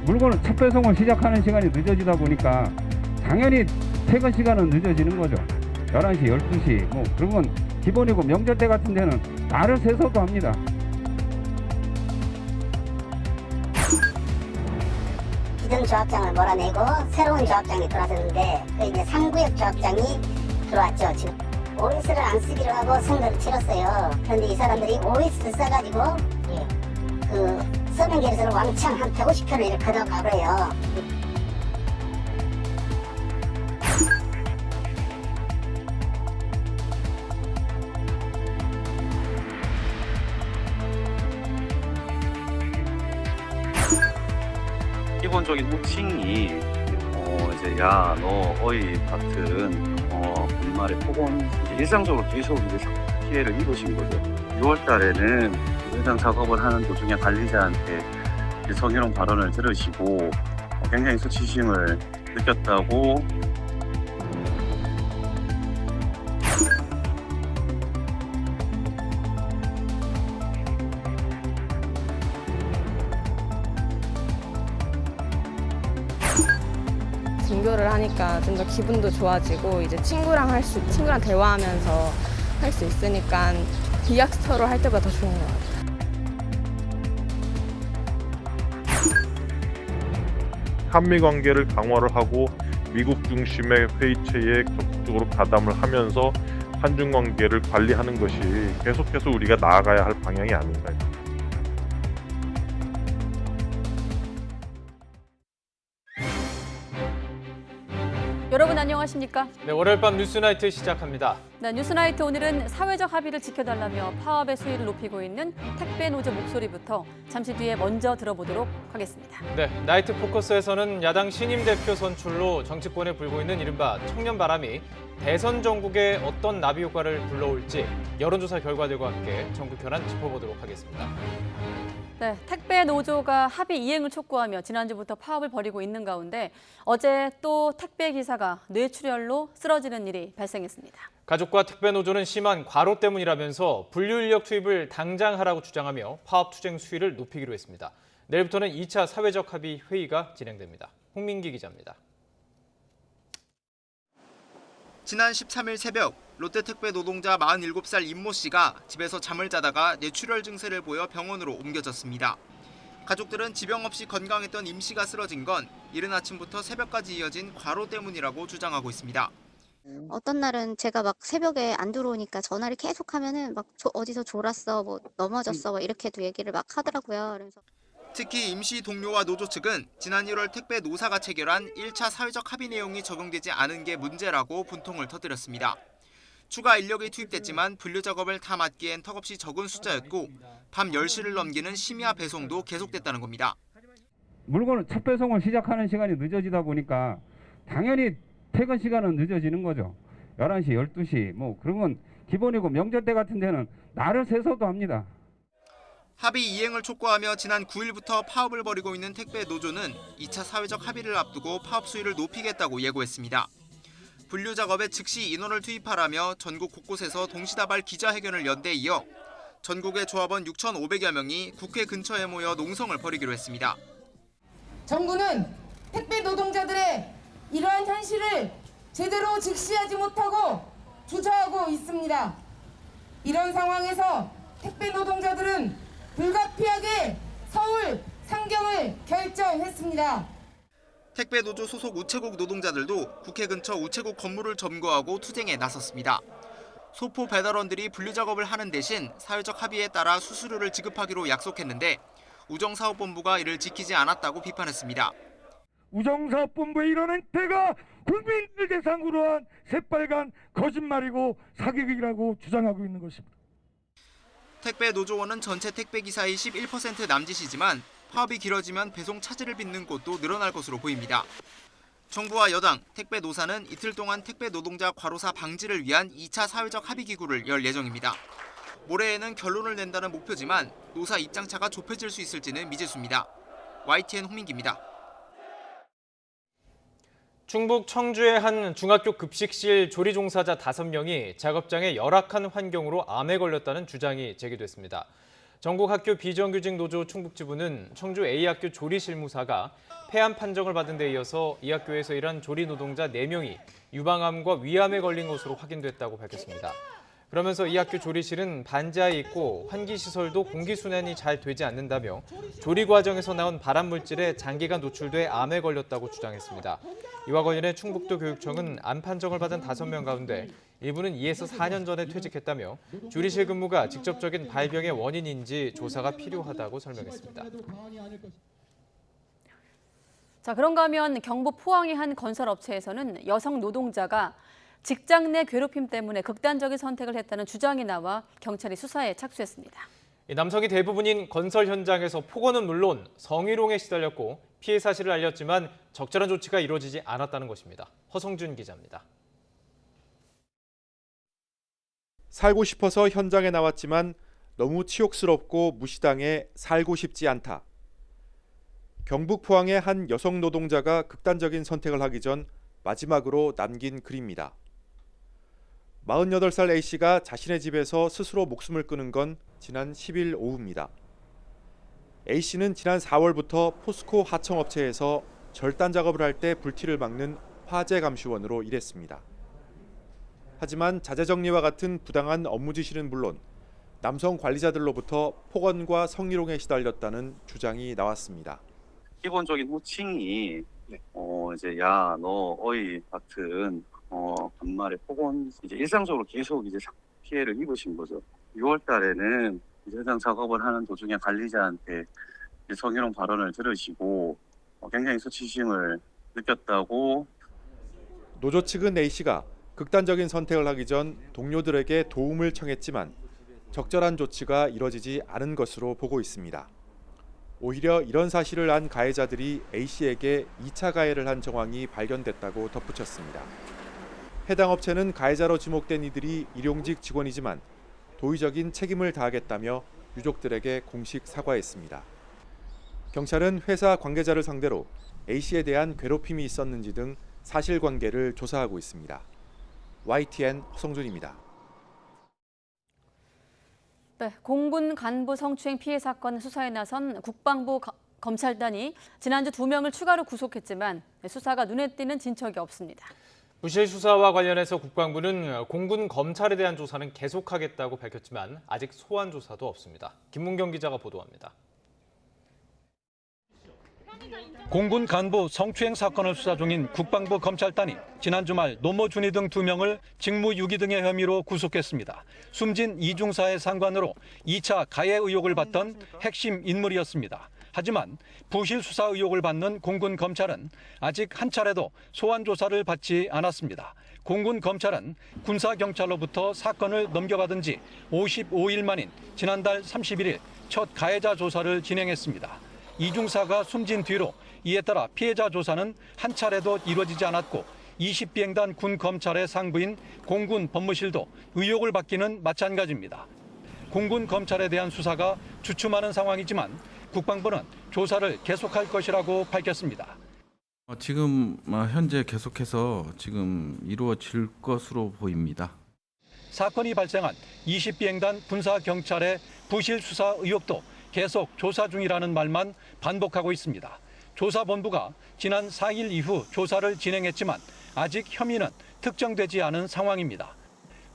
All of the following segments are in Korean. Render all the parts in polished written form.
물건을 첫 배송을 시작하는 시간이 늦어지다 보니까 당연히 퇴근 시간은 늦어지는 거죠. 11시, 12시 뭐 그런 건 기본이고 명절 때 같은 데는 날을 새서도 합니다. 기존 조합장을 몰아내고 새로운 조합장이 들어왔는데 그 이제 3구역 조합장이 들어왔죠. 지금 OS를 안 쓰기로 하고 선거를 치렀어요. 그런데 이 사람들이 OS를 써가지고 그 서명 계획서를 왕창 한 150편을 이렇게 걷어가고요. 기본적인 호칭이 이제 야 너 어이 같은 본말의 폭언 이제 일상적으로 계속 이제 피해를 입으신 거죠. 6월 달에는 해당 작업을 하는 도중에 관리자한테 이제 성희롱 발언을 들으시고 굉장히 수치심을 느꼈다고. 등교를 하니까 좀 더 기분도 좋아지고 이제 친구랑 대화하면서 할 수 있으니까 기약스터로 할 때보다 더 좋은 것 같아요. 한미 관계를 강화를 하고 미국 중심의 회의체에 적극적으로 가담을 하면서 한중 관계를 관리하는 것이 계속해서 우리가 나아가야 할 방향이 아닌가. 여러분 안녕하십니까? 네, 월요일 밤 뉴스나이트 시작합니다. 네, 뉴스나이트 오늘은 사회적 합의를 지켜달라며 파업의 수위를 높이고 있는 택배 노조 목소리부터 잠시 뒤에 먼저 들어보도록 하겠습니다. 네, 나이트 포커스에서는 야당 신임 대표 선출로 정치권에 불고 있는 이른바 청년 바람이 대선 전국에 어떤 나비 효과를 불러올지 여론조사 결과들과 함께 전국 현안 짚어보도록 하겠습니다. 네, 택배 노조가 합의 이행을 촉구하며 지난주부터 파업을 벌이고 있는 가운데 어제 또 택배 기사가 뇌출혈로 쓰러지는 일이 발생했습니다. 가족과 택배 노조는 심한 과로 때문이라면서 분류 인력 투입을 당장 하라고 주장하며 파업 투쟁 수위를 높이기로 했습니다. 내일부터는 2차 사회적 합의 회의가 진행됩니다. 홍민기 기자입니다. 지난 13일 새벽 롯데택배 노동자 47살 임모 씨가 집에서 잠을 자다가 뇌출혈 증세를 보여 병원으로 옮겨졌습니다. 가족들은 지병 없이 건강했던 임 씨가 쓰러진 건 이른 아침부터 새벽까지 이어진 과로 때문이라고 주장하고 있습니다. 어떤 날은 제가 막 새벽에 안 들어오니까 전화를 계속 하면은 막 어디서 졸았어, 뭐 넘어졌어, 뭐 이렇게도 얘기를 막 하더라고요. 그래서 특히 임 씨 동료와 노조 측은 지난 1월 택배 노사가 체결한 1차 사회적 합의 내용이 적용되지 않은 게 문제라고 분통을 터뜨렸습니다. 추가 인력이 투입됐지만 분류 작업을 다 맡기엔 턱없이 적은 숫자였고 밤 10시를 넘기는 심야 배송도 계속됐다는 겁니다. 물건을 첫 배송을 시작하는 시간이 늦어지다 보니까 당연히 퇴근 시간은 늦어지는 거죠. 11시, 12시 뭐 그런 건 기본이고 명절 때 같은 데는 날을 새서도 합니다. 합의 이행을 촉구하며 지난 9일부터 파업을 벌이고 있는 택배 노조는 2차 사회적 합의를 앞두고 파업 수위를 높이겠다고 예고했습니다. 분류 작업에 즉시 인원을 투입하라며 전국 곳곳에서 동시다발 기자회견을 연 데 이어 전국의 조합원 6,500여 명이 국회 근처에 모여 농성을 벌이기로 했습니다. 정부는 택배 노동자들의 이러한 현실을 제대로 직시하지 못하고 주저하고 있습니다. 이런 상황에서 택배 노동자들은 불가피하게 서울 상경을 결정했습니다. 택배 노조 소속 우체국 노동자들도 국회 근처 우체국 건물을 점거하고 투쟁에 나섰습니다. 소포 배달원들이 분류 작업을 하는 대신 사회적 합의에 따라 수수료를 지급하기로 약속했는데 우정사업본부가 이를 지키지 않았다고 비판했습니다. 우정사업본부의 이런 행태가 국민들 대상으로 한 새빨간 거짓말이고 사기극이라고 주장하고 있는 것입니다. 택배 노조원은 전체 택배 기사의 11% 남짓이지만 파업이 길어지면 배송 차질을 빚는 곳도 늘어날 것으로 보입니다. 정부와 여당, 택배 노사는 이틀 동안 택배 노동자 과로사 방지를 위한 2차 사회적 합의 기구를 열 예정입니다. 모레에는 결론을 낸다는 목표지만 노사 입장차가 좁혀질 수 있을지는 미지수입니다. YTN 홍민기입니다. 충북 청주의 한 중학교 급식실 조리 종사자 5명이 작업장의 열악한 환경으로 암에 걸렸다는 주장이 제기됐습니다. 전국학교 비정규직 노조 충북지부는 청주 A학교 조리실무사가 폐암 판정을 받은 데 이어서 이 학교에서 일한 조리 노동자 4명이 유방암과 위암에 걸린 것으로 확인됐다고 밝혔습니다. 그러면서 이 학교 조리실은 반지하에 있고 환기시설도 공기순환이 잘 되지 않는다며 조리 과정에서 나온 발암물질에 장기간 노출돼 암에 걸렸다고 주장했습니다. 이와 관련해 충북도 교육청은 암 판정을 받은 5명 가운데 일부는 2에서 4년 전에 퇴직했다며 조리실 근무가 직접적인 발병의 원인인지 조사가 필요하다고 설명했습니다. 자, 그런가 하면 경북 포항의 한 건설업체에서는 여성 노동자가 직장 내 괴롭힘 때문에 극단적인 선택을 했다는 주장이 나와 경찰이 수사에 착수했습니다. 남성이 대부분인 건설 현장에서 폭언은 물론 성희롱에 시달렸고 피해 사실을 알렸지만 적절한 조치가 이루어지지 않았다는 것입니다. 허성준 기자입니다. 살고 싶어서 현장에 나왔지만 너무 치욕스럽고 무시당해 살고 싶지 않다. 경북 포항의 한 여성 노동자가 극단적인 선택을 하기 전 마지막으로 남긴 글입니다. 48살 A씨가 자신의 집에서 스스로 목숨을 끊은 건 지난 10일 오후입니다. A씨는 지난 4월부터 포스코 하청업체에서 절단 작업을 할 때 불티를 막는 화재 감시원으로 일했습니다. 하지만 자재정리와 같은 부당한 업무 지시는 물론 남성 관리자들로부터 폭언과 성희롱에 시달렸다는 주장이 나왔습니다. 기본적인 호칭이 이제 야 너 어이 같은 반말에 폭언 이제 일상적으로 계속 이제 피해를 입으신 거죠. 6월 달에는 이제 해당 작업을 하는 도중에 관리자한테 성희롱 발언을 들으시고 굉장히 수치심을 느꼈다고. 노조 측은 A씨가 극단적인 선택을 하기 전 동료들에게 도움을 청했지만 적절한 조치가 이뤄지지 않은 것으로 보고 있습니다. 오히려 이런 사실을 안 가해자들이 A씨에게 2차 가해를 한 정황이 발견됐다고 덧붙였습니다. 해당 업체는 가해자로 지목된 이들이 일용직 직원이지만 도의적인 책임을 다하겠다며 유족들에게 공식 사과했습니다. 경찰은 회사 관계자를 상대로 A씨에 대한 괴롭힘이 있었는지 등 사실관계를 조사하고 있습니다. YTN 허성준입니다. 네, 공군 간부 성추행 피해 사건 수사에 나선 국방부 검찰단이 지난주 2명을 추가로 구속했지만 수사가 눈에 띄는 진척이 없습니다. 부실 수사와 관련해서 국방부는 공군 검찰에 대한 조사는 계속하겠다고 밝혔지만 아직 소환 조사도 없습니다. 김문경 기자가 보도합니다. 공군 간부 성추행 사건을 수사 중인 국방부 검찰단이 지난 주말 노모준이 등 2명을 직무유기 등의 혐의로 구속했습니다. 숨진 이중사의 상관으로 2차 가해 의혹을 받던 핵심 인물이었습니다. 하지만 부실 수사 의혹을 받는 공군 검찰은 아직 한 차례도 소환 조사를 받지 않았습니다. 공군 검찰은 군사경찰로부터 사건을 넘겨받은 지 55일 만인 지난달 31일 첫 가해자 조사를 진행했습니다. 이중사가 숨진 뒤로 이에 따라 피해자 조사는 한 차례도 이루어지지 않았고 20비행단 군 검찰의 상부인 공군 법무실도 의혹을 받기는 마찬가지입니다. 공군 검찰에 대한 수사가 주춤하는 상황이지만 국방부는 조사를 계속할 것이라고 밝혔습니다. 지금 현재 계속해서 지금 이루어질 것으로 보입니다. 사건이 발생한 20비행단 군사경찰의 부실 수사 의혹도 계속 조사 중이라는 말만 반복하고 있습니다. 조사본부가 지난 4일 이후 조사를 진행했지만 아직 혐의는 특정되지 않은 상황입니다.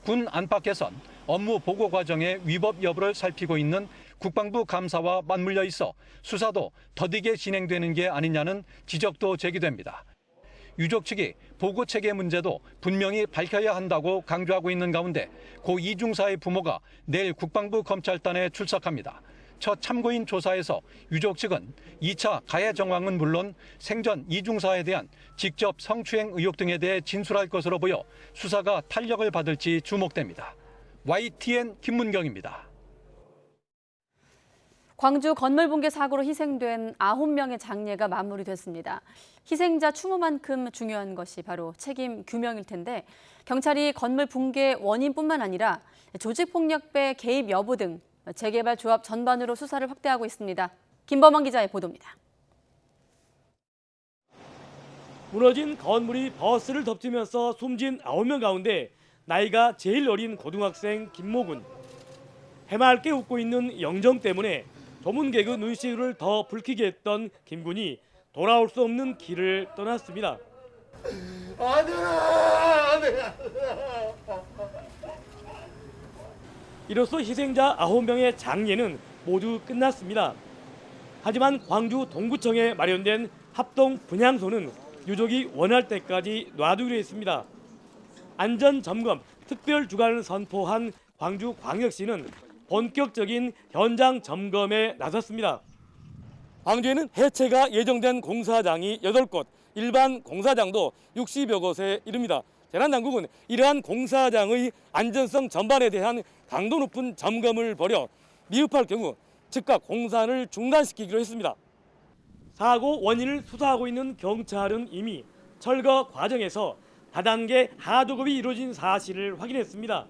군 안팎에선 업무 보고 과정의 위법 여부를 살피고 있는 국방부 감사와 맞물려 있어 수사도 더디게 진행되는 게 아니냐는 지적도 제기됩니다. 유족 측이 보고 체계 문제도 분명히 밝혀야 한다고 강조하고 있는 가운데 고 이중사의 부모가 내일 국방부 검찰단에 출석합니다. 첫 참고인 조사에서 유족 측은 2차 가해 정황은 물론 생전 이중사에 대한 직접 성추행 의혹 등에 대해 진술할 것으로 보여 수사가 탄력을 받을지 주목됩니다. YTN 김문경입니다. 광주 건물 붕괴 사고로 희생된 9명의 장례가 마무리됐습니다. 희생자 추모만큼 중요한 것이 바로 책임 규명일 텐데 경찰이 건물 붕괴 원인뿐만 아니라 조직폭력배 개입 여부 등 재개발 조합 전반으로 수사를 확대하고 있습니다. 김범원 기자의 보도입니다. 무너진 건물이 버스를 덮치면서 숨진 9명 가운데 나이가 제일 어린 고등학생 김모군. 해맑게 웃고 있는 영정 때문에 조문 개그 눈시울을 더 붉히게 했던 김군이 돌아올 수 없는 길을 떠났습니다. 이로써 희생자 9명의 장례는 모두 끝났습니다. 하지만 광주 동구청에 마련된 합동 분향소는 유족이 원할 때까지 놔두기로 했습니다. 안전점검 특별 주간을 선포한 광주광역시는 본격적인 현장 점검에 나섰습니다. 광주에는 해체가 예정된 공사장이 8곳, 일반 공사장도 60여 곳에 이릅니다. 재난당국은 이러한 공사장의 안전성 전반에 대한 강도 높은 점검을 벌여 미흡할 경우 즉각 공사를 중단시키기로 했습니다. 사고 원인을 수사하고 있는 경찰은 이미 철거 과정에서 다단계 하도급이 이루어진 사실을 확인했습니다.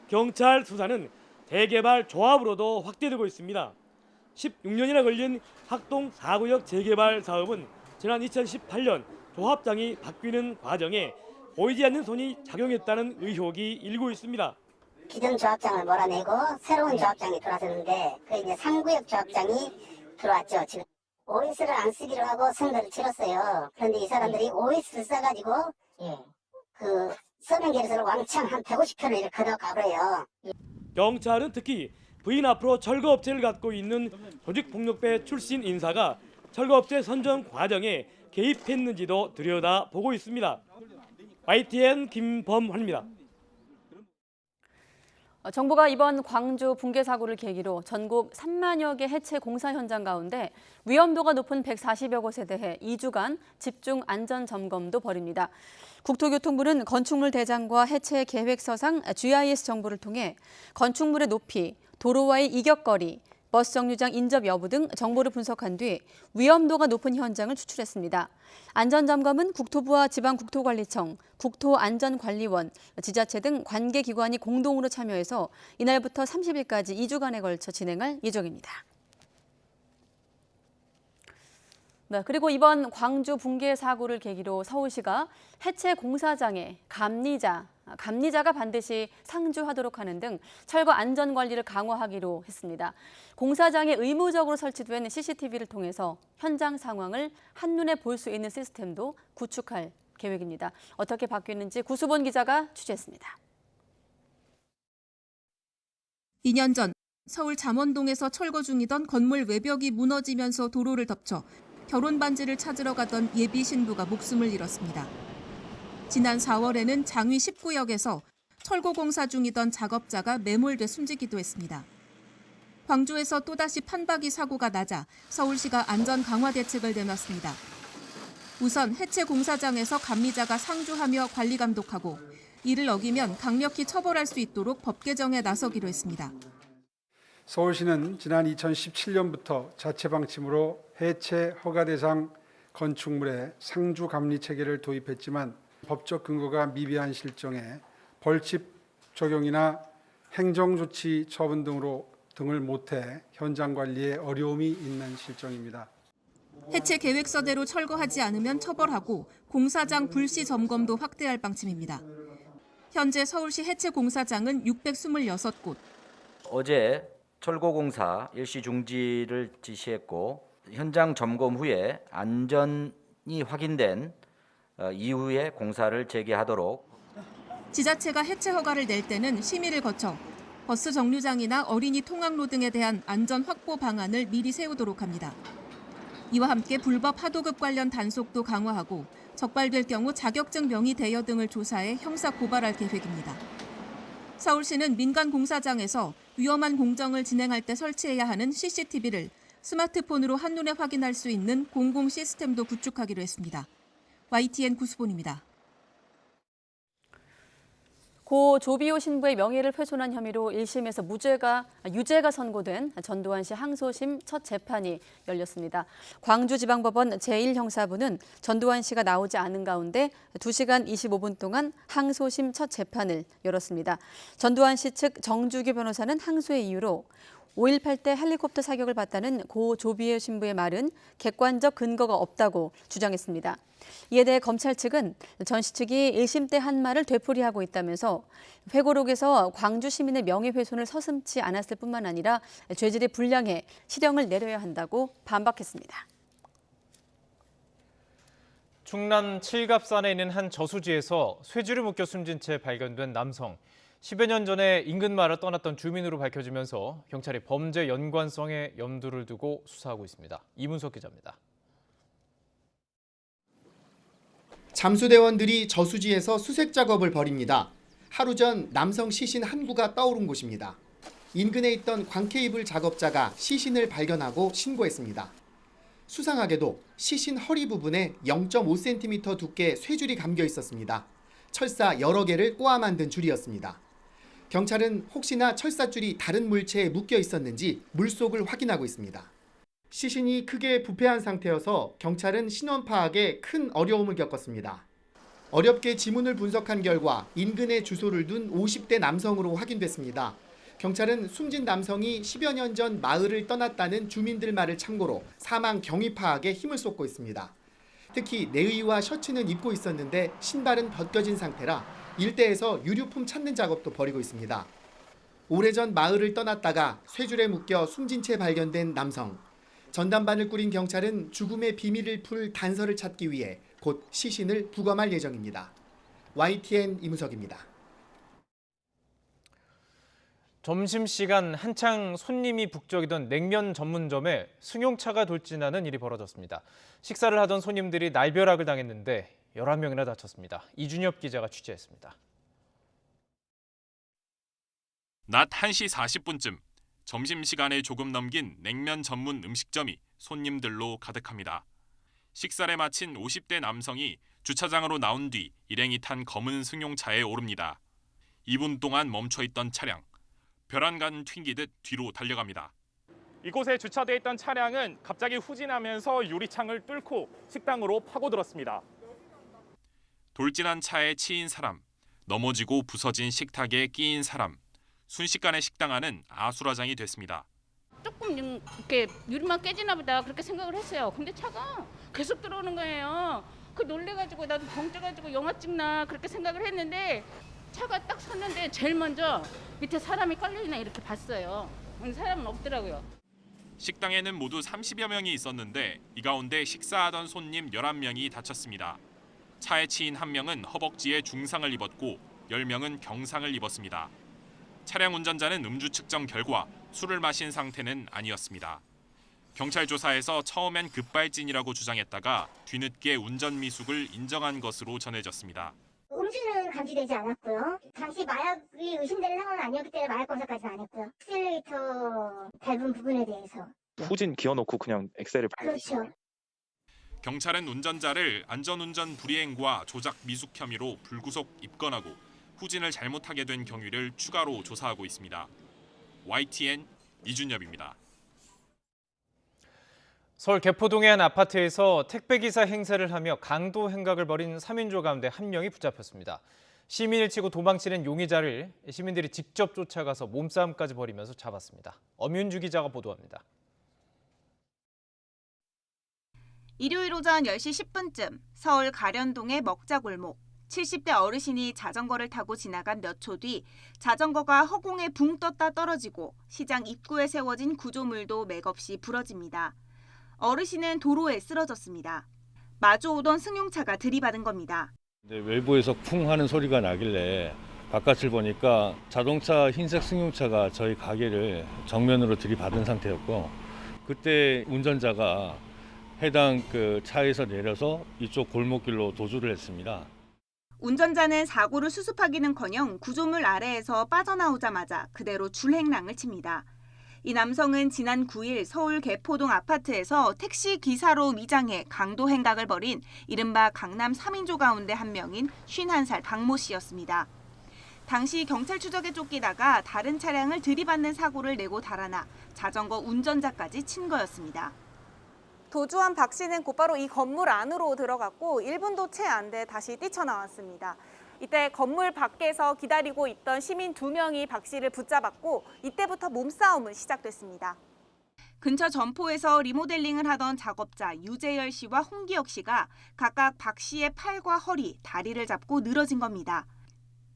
경찰 수사는 재개발 조합으로도 확대되고 있습니다. 16년이나 걸린 학동 4구역 재개발 사업은 지난 2018년 조합장이 바뀌는 과정에 보이지 않는 손이 작용했다는 의혹이 일고 있습니다. 기존 조합장을 몰아내고 새로운 조합장이 들어왔는데 그 이제 3구역 조합장이 들어왔죠. 지금 OS를 안 쓰기로 하고 선거를 치렀어요. 그런데 이 사람들이 OS를 써가지고 그 서명 계획서를 왕창 한 150편을 이렇게 가져가버려요. 경찰은 특히 부인 앞으로 철거업체를 갖고 있는 조직폭력배 출신 인사가 철거업체 선정 과정에 개입했는지도 들여다보고 있습니다. YTN 김범환입니다. 정부가 이번 광주 붕괴 사고를 계기로 전국 3만여 개 해체 공사 현장 가운데 위험도가 높은 140여 곳에 대해 2주간 집중 안전 점검도 벌입니다. 국토교통부는 건축물 대장과 해체 계획서상 GIS 정보를 통해 건축물의 높이, 도로와의 이격거리, 버스 정류장 인접 여부 등 정보를 분석한 뒤 위험도가 높은 현장을 추출했습니다. 안전점검은 국토부와 지방국토관리청, 국토안전관리원, 지자체 등 관계기관이 공동으로 참여해서 이날부터 30일까지 2주간에 걸쳐 진행할 예정입니다. 네, 그리고 이번 광주 붕괴 사고를 계기로 서울시가 해체 공사장에 감리자가 반드시 상주하도록 하는 등 철거 안전 관리를 강화하기로 했습니다. 공사장에 의무적으로 설치된 CCTV를 통해서 현장 상황을 한눈에 볼 수 있는 시스템도 구축할 계획입니다. 어떻게 바뀌는지 구수본 기자가 취재했습니다. 2년 전 서울 잠원동에서 철거 중이던 건물 외벽이 무너지면서 도로를 덮쳐 결혼 반지를 찾으러 가던 예비 신부가 목숨을 잃었습니다. 지난 4월에는 장위 19역에서 철거 공사 중이던 작업자가 매몰돼 숨지기도 했습니다. 광주에서 또다시 판박이 사고가 나자 서울시가 안전 강화 대책을 내놨습니다. 우선 해체 공사장에서 감리자가 상주하며 관리 감독하고 이를 어기면 강력히 처벌할 수 있도록 법 개정에 나서기로 했습니다. 서울시는 지난 2017년부터 자체 방침으로 해체 허가 대상 건축물에 상주 감리 체계를 도입했지만 법적 근거가 미비한 실정에 벌집 적용이나 행정조치 처분 등을 못해 현장 관리에 어려움이 있는 실정입니다. 해체 계획서대로 철거하지 않으면 처벌하고 공사장 불시 점검도 확대할 방침입니다. 현재 서울시 해체 공사장은 626곳. 어제 철거 공사 일시 중지를 지시했고 현장 점검 후에 안전이 확인된 이후에 공사를 재개하도록. 지자체가 해체 허가를 낼 때는 심의를 거쳐 버스 정류장이나 어린이 통학로 등에 대한 안전 확보 방안을 미리 세우도록 합니다. 이와 함께 불법 하도급 관련 단속도 강화하고 적발될 경우 자격증 명의 대여 등을 조사해 형사 고발할 계획입니다. 서울시는 민간 공사장에서 위험한 공정을 진행할 때 설치해야 하는 CCTV를 스마트폰으로 한눈에 확인할 수 있는 공공 시스템도 구축하기로 했습니다. YTN 구수본입니다. 고 조비오 신부의 명예를 훼손한 혐의로 1심에서 유죄가 선고된 전두환 씨 항소심 첫 재판이 열렸습니다. 광주지방법원 제1형사부는 전두환 씨가 나오지 않은 가운데 2시간 25분 동안 항소심 첫 재판을 열었습니다. 전두환 씨 측 정주규 변호사는 항소의 이유로 5.18 때 헬리콥터 사격을 봤다는 고 조비에 신부의 말은 객관적 근거가 없다고 주장했습니다. 이에 대해 검찰 측은 전 씨 측이 1심 때 한 말을 되풀이하고 있다면서 회고록에서 광주 시민의 명예훼손을 서슴지 않았을 뿐만 아니라 죄질이 불량해 실형을 내려야 한다고 반박했습니다. 충남 칠갑산에 있는 한 저수지에서 쇠줄을 묶여 숨진 채 발견된 남성. 10여 년 전에 인근 마을을 떠났던 주민으로 밝혀지면서 경찰이 범죄 연관성에 염두를 두고 수사하고 있습니다. 이문석 기자입니다. 잠수대원들이 저수지에서 수색 작업을 벌입니다. 하루 전 남성 시신 한 구가 떠오른 곳입니다. 인근에 있던 광케이블 작업자가 시신을 발견하고 신고했습니다. 수상하게도 시신 허리 부분에 0.5cm 두께의 쇠줄이 감겨 있었습니다. 철사 여러 개를 꼬아 만든 줄이었습니다. 경찰은 혹시나 철사줄이 다른 물체에 묶여 있었는지 물속을 확인하고 있습니다. 시신이 크게 부패한 상태여서 경찰은 신원 파악에 큰 어려움을 겪었습니다. 어렵게 지문을 분석한 결과 인근에 주소를 둔 50대 남성으로 확인됐습니다. 경찰은 숨진 남성이 10여 년 전 마을을 떠났다는 주민들 말을 참고로 사망 경위 파악에 힘을 쏟고 있습니다. 특히 내의와 셔츠는 입고 있었는데 신발은 벗겨진 상태라 일대에서 유류품 찾는 작업도 벌이고 있습니다. 오래전 마을을 떠났다가 쇠줄에 묶여 숨진 채 발견된 남성. 전담반을 꾸린 경찰은 죽음의 비밀을 풀 단서를 찾기 위해 곧 시신을 부검할 예정입니다. YTN 이문석입니다. 점심시간 한창 손님이 북적이던 냉면 전문점에 승용차가 돌진하는 일이 벌어졌습니다. 식사를 하던 손님들이 날벼락을 당했는데 11명이나 다쳤습니다. 이준엽 기자가 취재했습니다. 낮 1시 40분쯤 점심시간을 조금 넘긴 냉면 전문 음식점이 손님들로 가득합니다. 식사를 마친 50대 남성이 주차장으로 나온 뒤 일행이 탄 검은 승용차에 오릅니다. 2분 동안 멈춰있던 차량. 벼랑간 튕기듯 뒤로 달려갑니다. 이곳에 주차돼 있던 차량은 갑자기 후진하면서 유리창을 뚫고 식당으로 파고들었습니다. 돌진한 차에 치인 사람, 넘어지고 부서진 식탁에 끼인 사람, 순식간에 식당 안은 아수라장이 됐습니다. 조금 이렇게 유리만 깨지나 보다 그렇게 생각을 했어요. 근데 차가 계속 들어오는 거예요. 그 놀래가지고 나도 벙 쪄가지고 영화 찍나 그렇게 생각을 했는데 차가 딱 섰는데 제일 먼저 밑에 사람이 깔려있나 이렇게 봤어요. 근데 사람은 없더라고요. 식당에는 모두 30여 명이 있었는데 이 가운데 식사하던 손님 11명이 다쳤습니다. 차에 치인 1명은 허벅지에 중상을 입었고 10명은 경상을 입었습니다. 차량 운전자는 음주 측정 결과 술을 마신 상태는 아니었습니다. 경찰 조사에서 처음엔 급발진이라고 주장했다가 뒤늦게 운전 미숙을 인정한 것으로 전해졌습니다. 음주는 감지되지 않았고요. 당시 마약이 의심되는 상황은 아니었기 때문에 마약 검사까지는 안 했고요. 엑셀레이터 밟은 부분에 대해서. 후진 기어놓고 그냥 엑셀을 그렇죠. 경찰은 운전자를 안전운전 불이행과 조작 미숙 혐의로 불구속 입건하고 후진을 잘못하게 된 경위를 추가로 조사하고 있습니다. YTN 이준엽입니다. 서울 개포동의 한 아파트에서 택배기사 행세를 하며 강도 행각을 벌인 3인조 가운데 1명이 붙잡혔습니다. 시민을 치고 도망치는 용의자를 시민들이 직접 쫓아가서 몸싸움까지 벌이면서 잡았습니다. 엄윤주 기자가 보도합니다. 일요일 오전 10시 10분쯤 서울 가련동의 먹자골목. 70대 어르신이 자전거를 타고 지나간 몇 초 뒤 자전거가 허공에 붕 떴다 떨어지고 시장 입구에 세워진 구조물도 맥없이 부러집니다. 어르신은 도로에 쓰러졌습니다. 마주오던 승용차가 들이받은 겁니다. 외부에서 쿵 하는 소리가 나길래 바깥을 보니까 자동차 흰색 승용차가 저희 가게를 정면으로 들이받은 상태였고 그때 운전자가 해당 차에서 내려서 이쪽 골목길로 도주를 했습니다. 운전자는 사고를 수습하기는커녕 구조물 아래에서 빠져나오자마자 그대로 줄행랑을 칩니다. 이 남성은 지난 9일 서울 개포동 아파트에서 택시 기사로 위장해 강도 행각을 벌인 이른바 강남 3인조 가운데 1명인 51살 박모 씨였습니다. 당시 경찰 추적에 쫓기다가 다른 차량을 들이받는 사고를 내고 달아나 자전거 운전자까지 친 거였습니다. 도주한 박 씨는 곧바로 이 건물 안으로 들어갔고 1분도 채 안 돼 다시 뛰쳐나왔습니다. 이때 건물 밖에서 기다리고 있던 시민 2명이 박 씨를 붙잡았고 이때부터 몸싸움은 시작됐습니다. 근처 점포에서 리모델링을 하던 작업자 유재열 씨와 홍기혁 씨가 각각 박 씨의 팔과 허리, 다리를 잡고 늘어진 겁니다.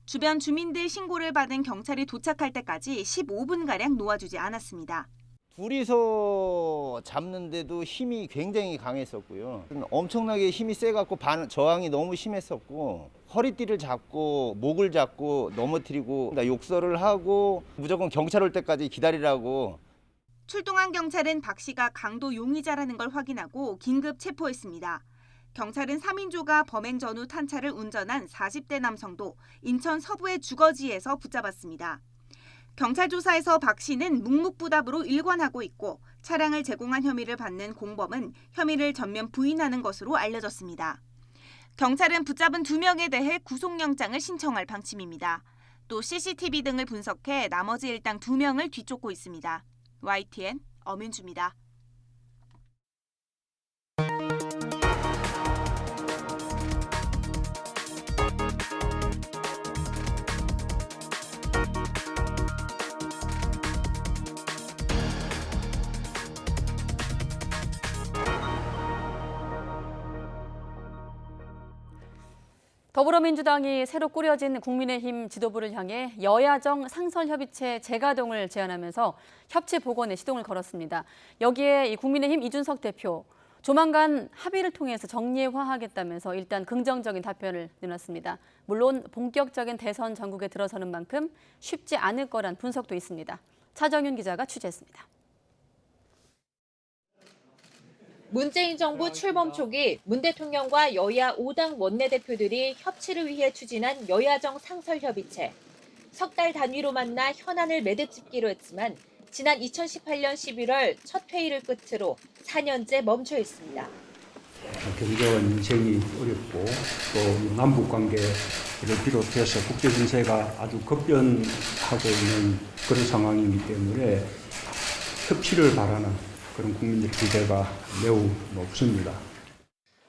주변 주민들 신고를 받은 경찰이 도착할 때까지 15분가량 놓아주지 않았습니다. 둘이서 잡는데도 힘이 굉장히 강했었고요. 엄청나게 힘이 세갖고 저항이 너무 심했었고 허리띠를 잡고 목을 잡고 넘어뜨리고 욕설을 하고 무조건 경찰 올 때까지 기다리라고. 출동한 경찰은 박 씨가 강도 용의자라는 걸 확인하고 긴급 체포했습니다. 경찰은 3인조가 범행 전후 탄차를 운전한 40대 남성도 인천 서부의 주거지에서 붙잡았습니다. 경찰 조사에서 박 씨는 묵묵부답으로 일관하고 있고 차량을 제공한 혐의를 받는 공범은 혐의를 전면 부인하는 것으로 알려졌습니다. 경찰은 붙잡은 2명에 대해 구속영장을 신청할 방침입니다. 또 CCTV 등을 분석해 나머지 일당 2명을 뒤쫓고 있습니다. YTN 엄윤주입니다. 더불어민주당이 새로 꾸려진 국민의힘 지도부를 향해 여야정 상설협의체 재가동을 제안하면서 협치 복원에 시동을 걸었습니다. 여기에 이 국민의힘 이준석 대표, 조만간 합의를 통해서 정례화하겠다면서 일단 긍정적인 답변을 내놨습니다. 물론 본격적인 대선 전국에 들어서는 만큼 쉽지 않을 거란 분석도 있습니다. 차정윤 기자가 취재했습니다. 문재인 정부 출범 초기 문 대통령과 여야 5당 원내대표들이 협치를 위해 추진한 여야정 상설협의체. 석 달 단위로 만나 현안을 매듭짓기로 했지만 지난 2018년 11월 첫 회의를 끝으로 4년째 멈춰 있습니다. 경제와 민생이 어렵고 또 남북관계를 비롯해서 국제 정세가 아주 급변하고 있는 그런 상황이기 때문에 협치를 바라는 그런 국민들의 기대가 매우 높습니다.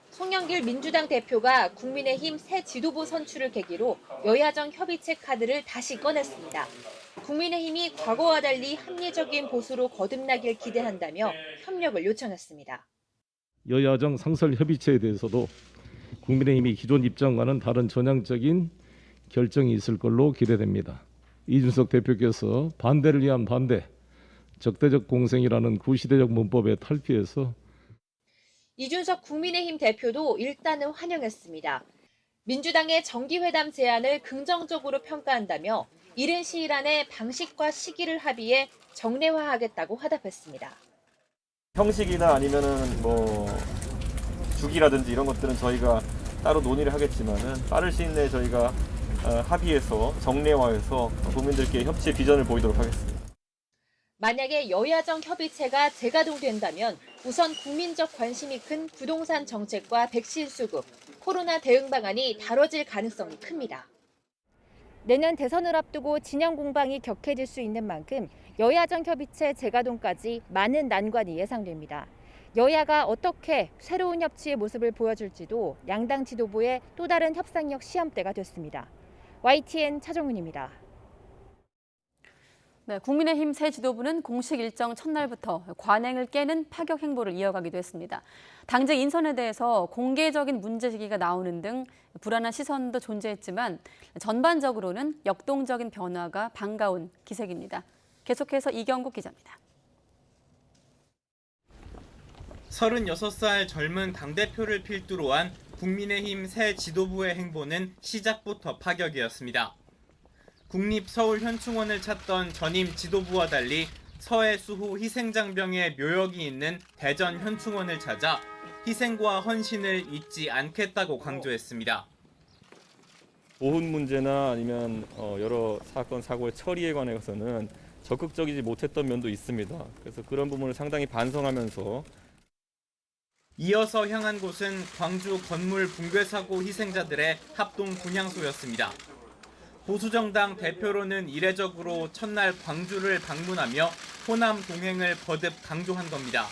송영길 민주당 대표가 국민의힘 새 지도부 선출을 계기로 여야정 협의체 카드를 다시 꺼냈습니다. 국민의힘이 과거와 달리 합리적인 보수로 거듭나길 기대한다며 협력을 요청했습니다. 여야정 상설 협의체에 대해서도 국민의힘이 기존 입장과는 다른 전향적인 결정이 있을 걸로 기대됩니다. 이준석 대표께서 반대를 위한 반대, 적대적 공생이라는 구시대적 문법에 탈피해서 이준석 국민의힘 대표도 일단은 환영했습니다. 민주당의 정기회담 제안을 긍정적으로 평가한다며 이른 시일 안에 방식과 시기를 합의해 정례화하겠다고 화답했습니다. 형식이나 아니면은 뭐 주기라든지 이런 것들은 저희가 따로 논의를 하겠지만은 빠른 시일 내에 저희가 합의해서 정례화해서 국민들께 협치의 비전을 보이도록 하겠습니다. 만약에 여야정 협의체가 재가동된다면 우선 국민적 관심이 큰 부동산 정책과 백신 수급, 코로나 대응 방안이 다뤄질 가능성이 큽니다. 내년 대선을 앞두고 진영 공방이 격해질 수 있는 만큼 여야정 협의체 재가동까지 많은 난관이 예상됩니다. 여야가 어떻게 새로운 협치의 모습을 보여줄지도 양당 지도부의 또 다른 협상력 시험대가 됐습니다. YTN 차정훈입니다. 네, 국민의힘 새 지도부는 공식 일정 첫날부터 관행을 깨는 파격 행보를 이어가기도 했습니다. 당직 인선에 대해서 공개적인 문제제기가 나오는 등 불안한 시선도 존재했지만 전반적으로는 역동적인 변화가 반가운 기색입니다. 계속해서 이경국 기자입니다. 36살 젊은 당대표를 필두로 한 국민의힘 새 지도부의 행보는 시작부터 파격이었습니다. 국립서울현충원을 찾던 전임 지도부와 달리 서해 수호 희생장병의 묘역이 있는 대전 현충원을 찾아 희생과 헌신을 잊지 않겠다고 강조했습니다. 보훈 문제나 아니면 여러 사건 사고의 처리에 관해서는 적극적이지 못했던 면도 있습니다. 그래서 그런 부분을 상당히 반성하면서 이어서 향한 곳은 광주 건물 붕괴 사고 희생자들의 합동 분향소였습니다. 보수정당 대표로는 이례적으로 첫날 광주를 방문하며 호남 동행을 거듭 강조한 겁니다.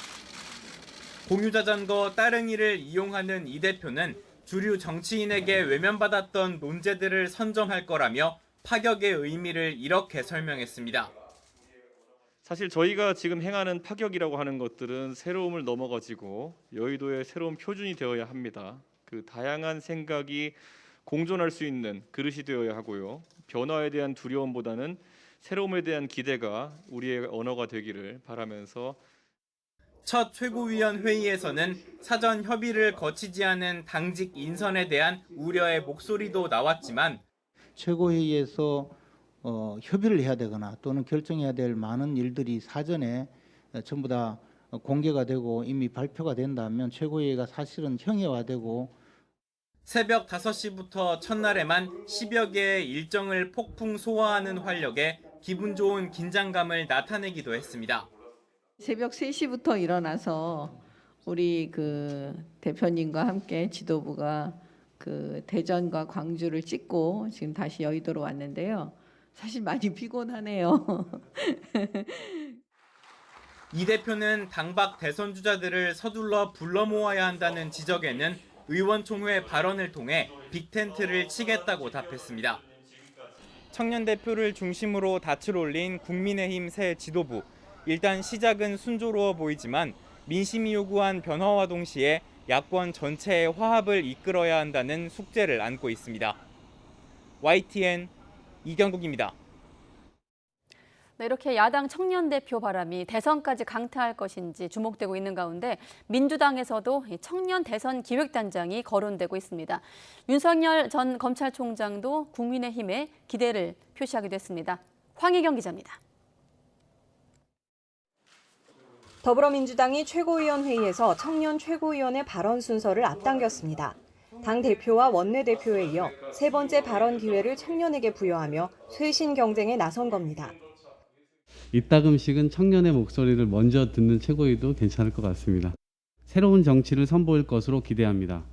공유자전거 따릉이를 이용하는 이 대표는 주류 정치인에게 외면받았던 논제들을 선점할 거라며 파격의 의미를 이렇게 설명했습니다. 사실 저희가 지금 행하는 파격이라고 하는 것들은 새로움을 넘어가지고 여의도의 새로운 표준이 되어야 합니다. 그 다양한 생각이 공존할 수 있는 그릇이 되어야 하고요. 변화에 대한 두려움보다는 새로움에 대한 기대가 우리의 언어가 되기를 바라면서 첫 최고위원 회의에서는 사전 협의를 거치지 않은 당직 인선에 대한 우려의 목소리도 나왔지만 최고회의에서 협의를 해야 되거나 또는 결정해야 될 많은 일들이 사전에 전부 다 공개가 되고 이미 발표가 된다면 최고회의가 사실은 형해화되고 새벽 5시부터 첫날에만 10여 개의 일정을 폭풍 소화하는 활력에 기분 좋은 긴장감을 나타내기도 했습니다. 새벽 3시부터 일어나서 우리 그 대표님과 함께 지도부가 그 대전과 광주를 찍고 지금 다시 여의도로 왔는데요. 사실 많이 피곤하네요. 이 대표는 당박 대선 주자들을 서둘러 불러 모아야 한다는 지적에는 의원총회 발언을 통해 빅텐트를 치겠다고 답했습니다. 청년 대표를 중심으로 닻을 올린 국민의힘 새 지도부. 일단 시작은 순조로워 보이지만 민심이 요구한 변화와 동시에 야권 전체의 화합을 이끌어야 한다는 숙제를 안고 있습니다. YTN 이경국입니다. 네, 이렇게 야당 청년 대표 바람이 대선까지 강타할 것인지 주목되고 있는 가운데 민주당에서도 청년 대선 기획단장이 거론되고 있습니다. 윤석열 전 검찰총장도 국민의힘에 기대를 표시하기도 했습니다. 황희경 기자입니다. 더불어민주당이 최고위원 회의에서 청년 최고위원의 발언 순서를 앞당겼습니다. 당 대표와 원내대표에 이어 세 번째 발언 기회를 청년에게 부여하며 쇄신 경쟁에 나선 겁니다. 이따금씩은 청년의 목소리를 먼저 듣는 최고위도 괜찮을 것 같습니다. 새로운 정치를 선보일 것으로 기대합니다.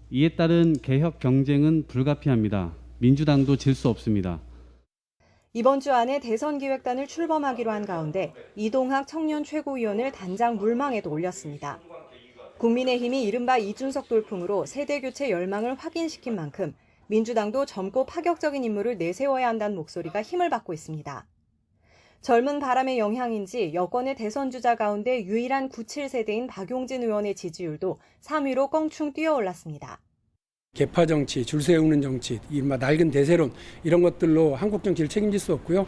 이에 따른 개혁 경쟁은 불가피합니다. 민주당도 질 수 없습니다. 이번 주 안에 대선 기획단을 출범하기로 한 가운데 이동학 청년 최고위원을 단장 물망에도 올렸습니다. 국민의힘이 이른바 이준석 돌풍으로 세대교체 열망을 확인시킨 만큼 민주당도 젊고 파격적인 인물을 내세워야 한다는 목소리가 힘을 받고 있습니다. 젊은 바람의 영향인지 여권의 대선 주자 가운데 유일한 97세대인 박용진 의원의 지지율도 3위로 껑충 뛰어올랐습니다. 개파 정치, 줄 세우는 정치, 이른바 낡은 대세론 이런 것들로 한국 정치를 책임질 수 없고요.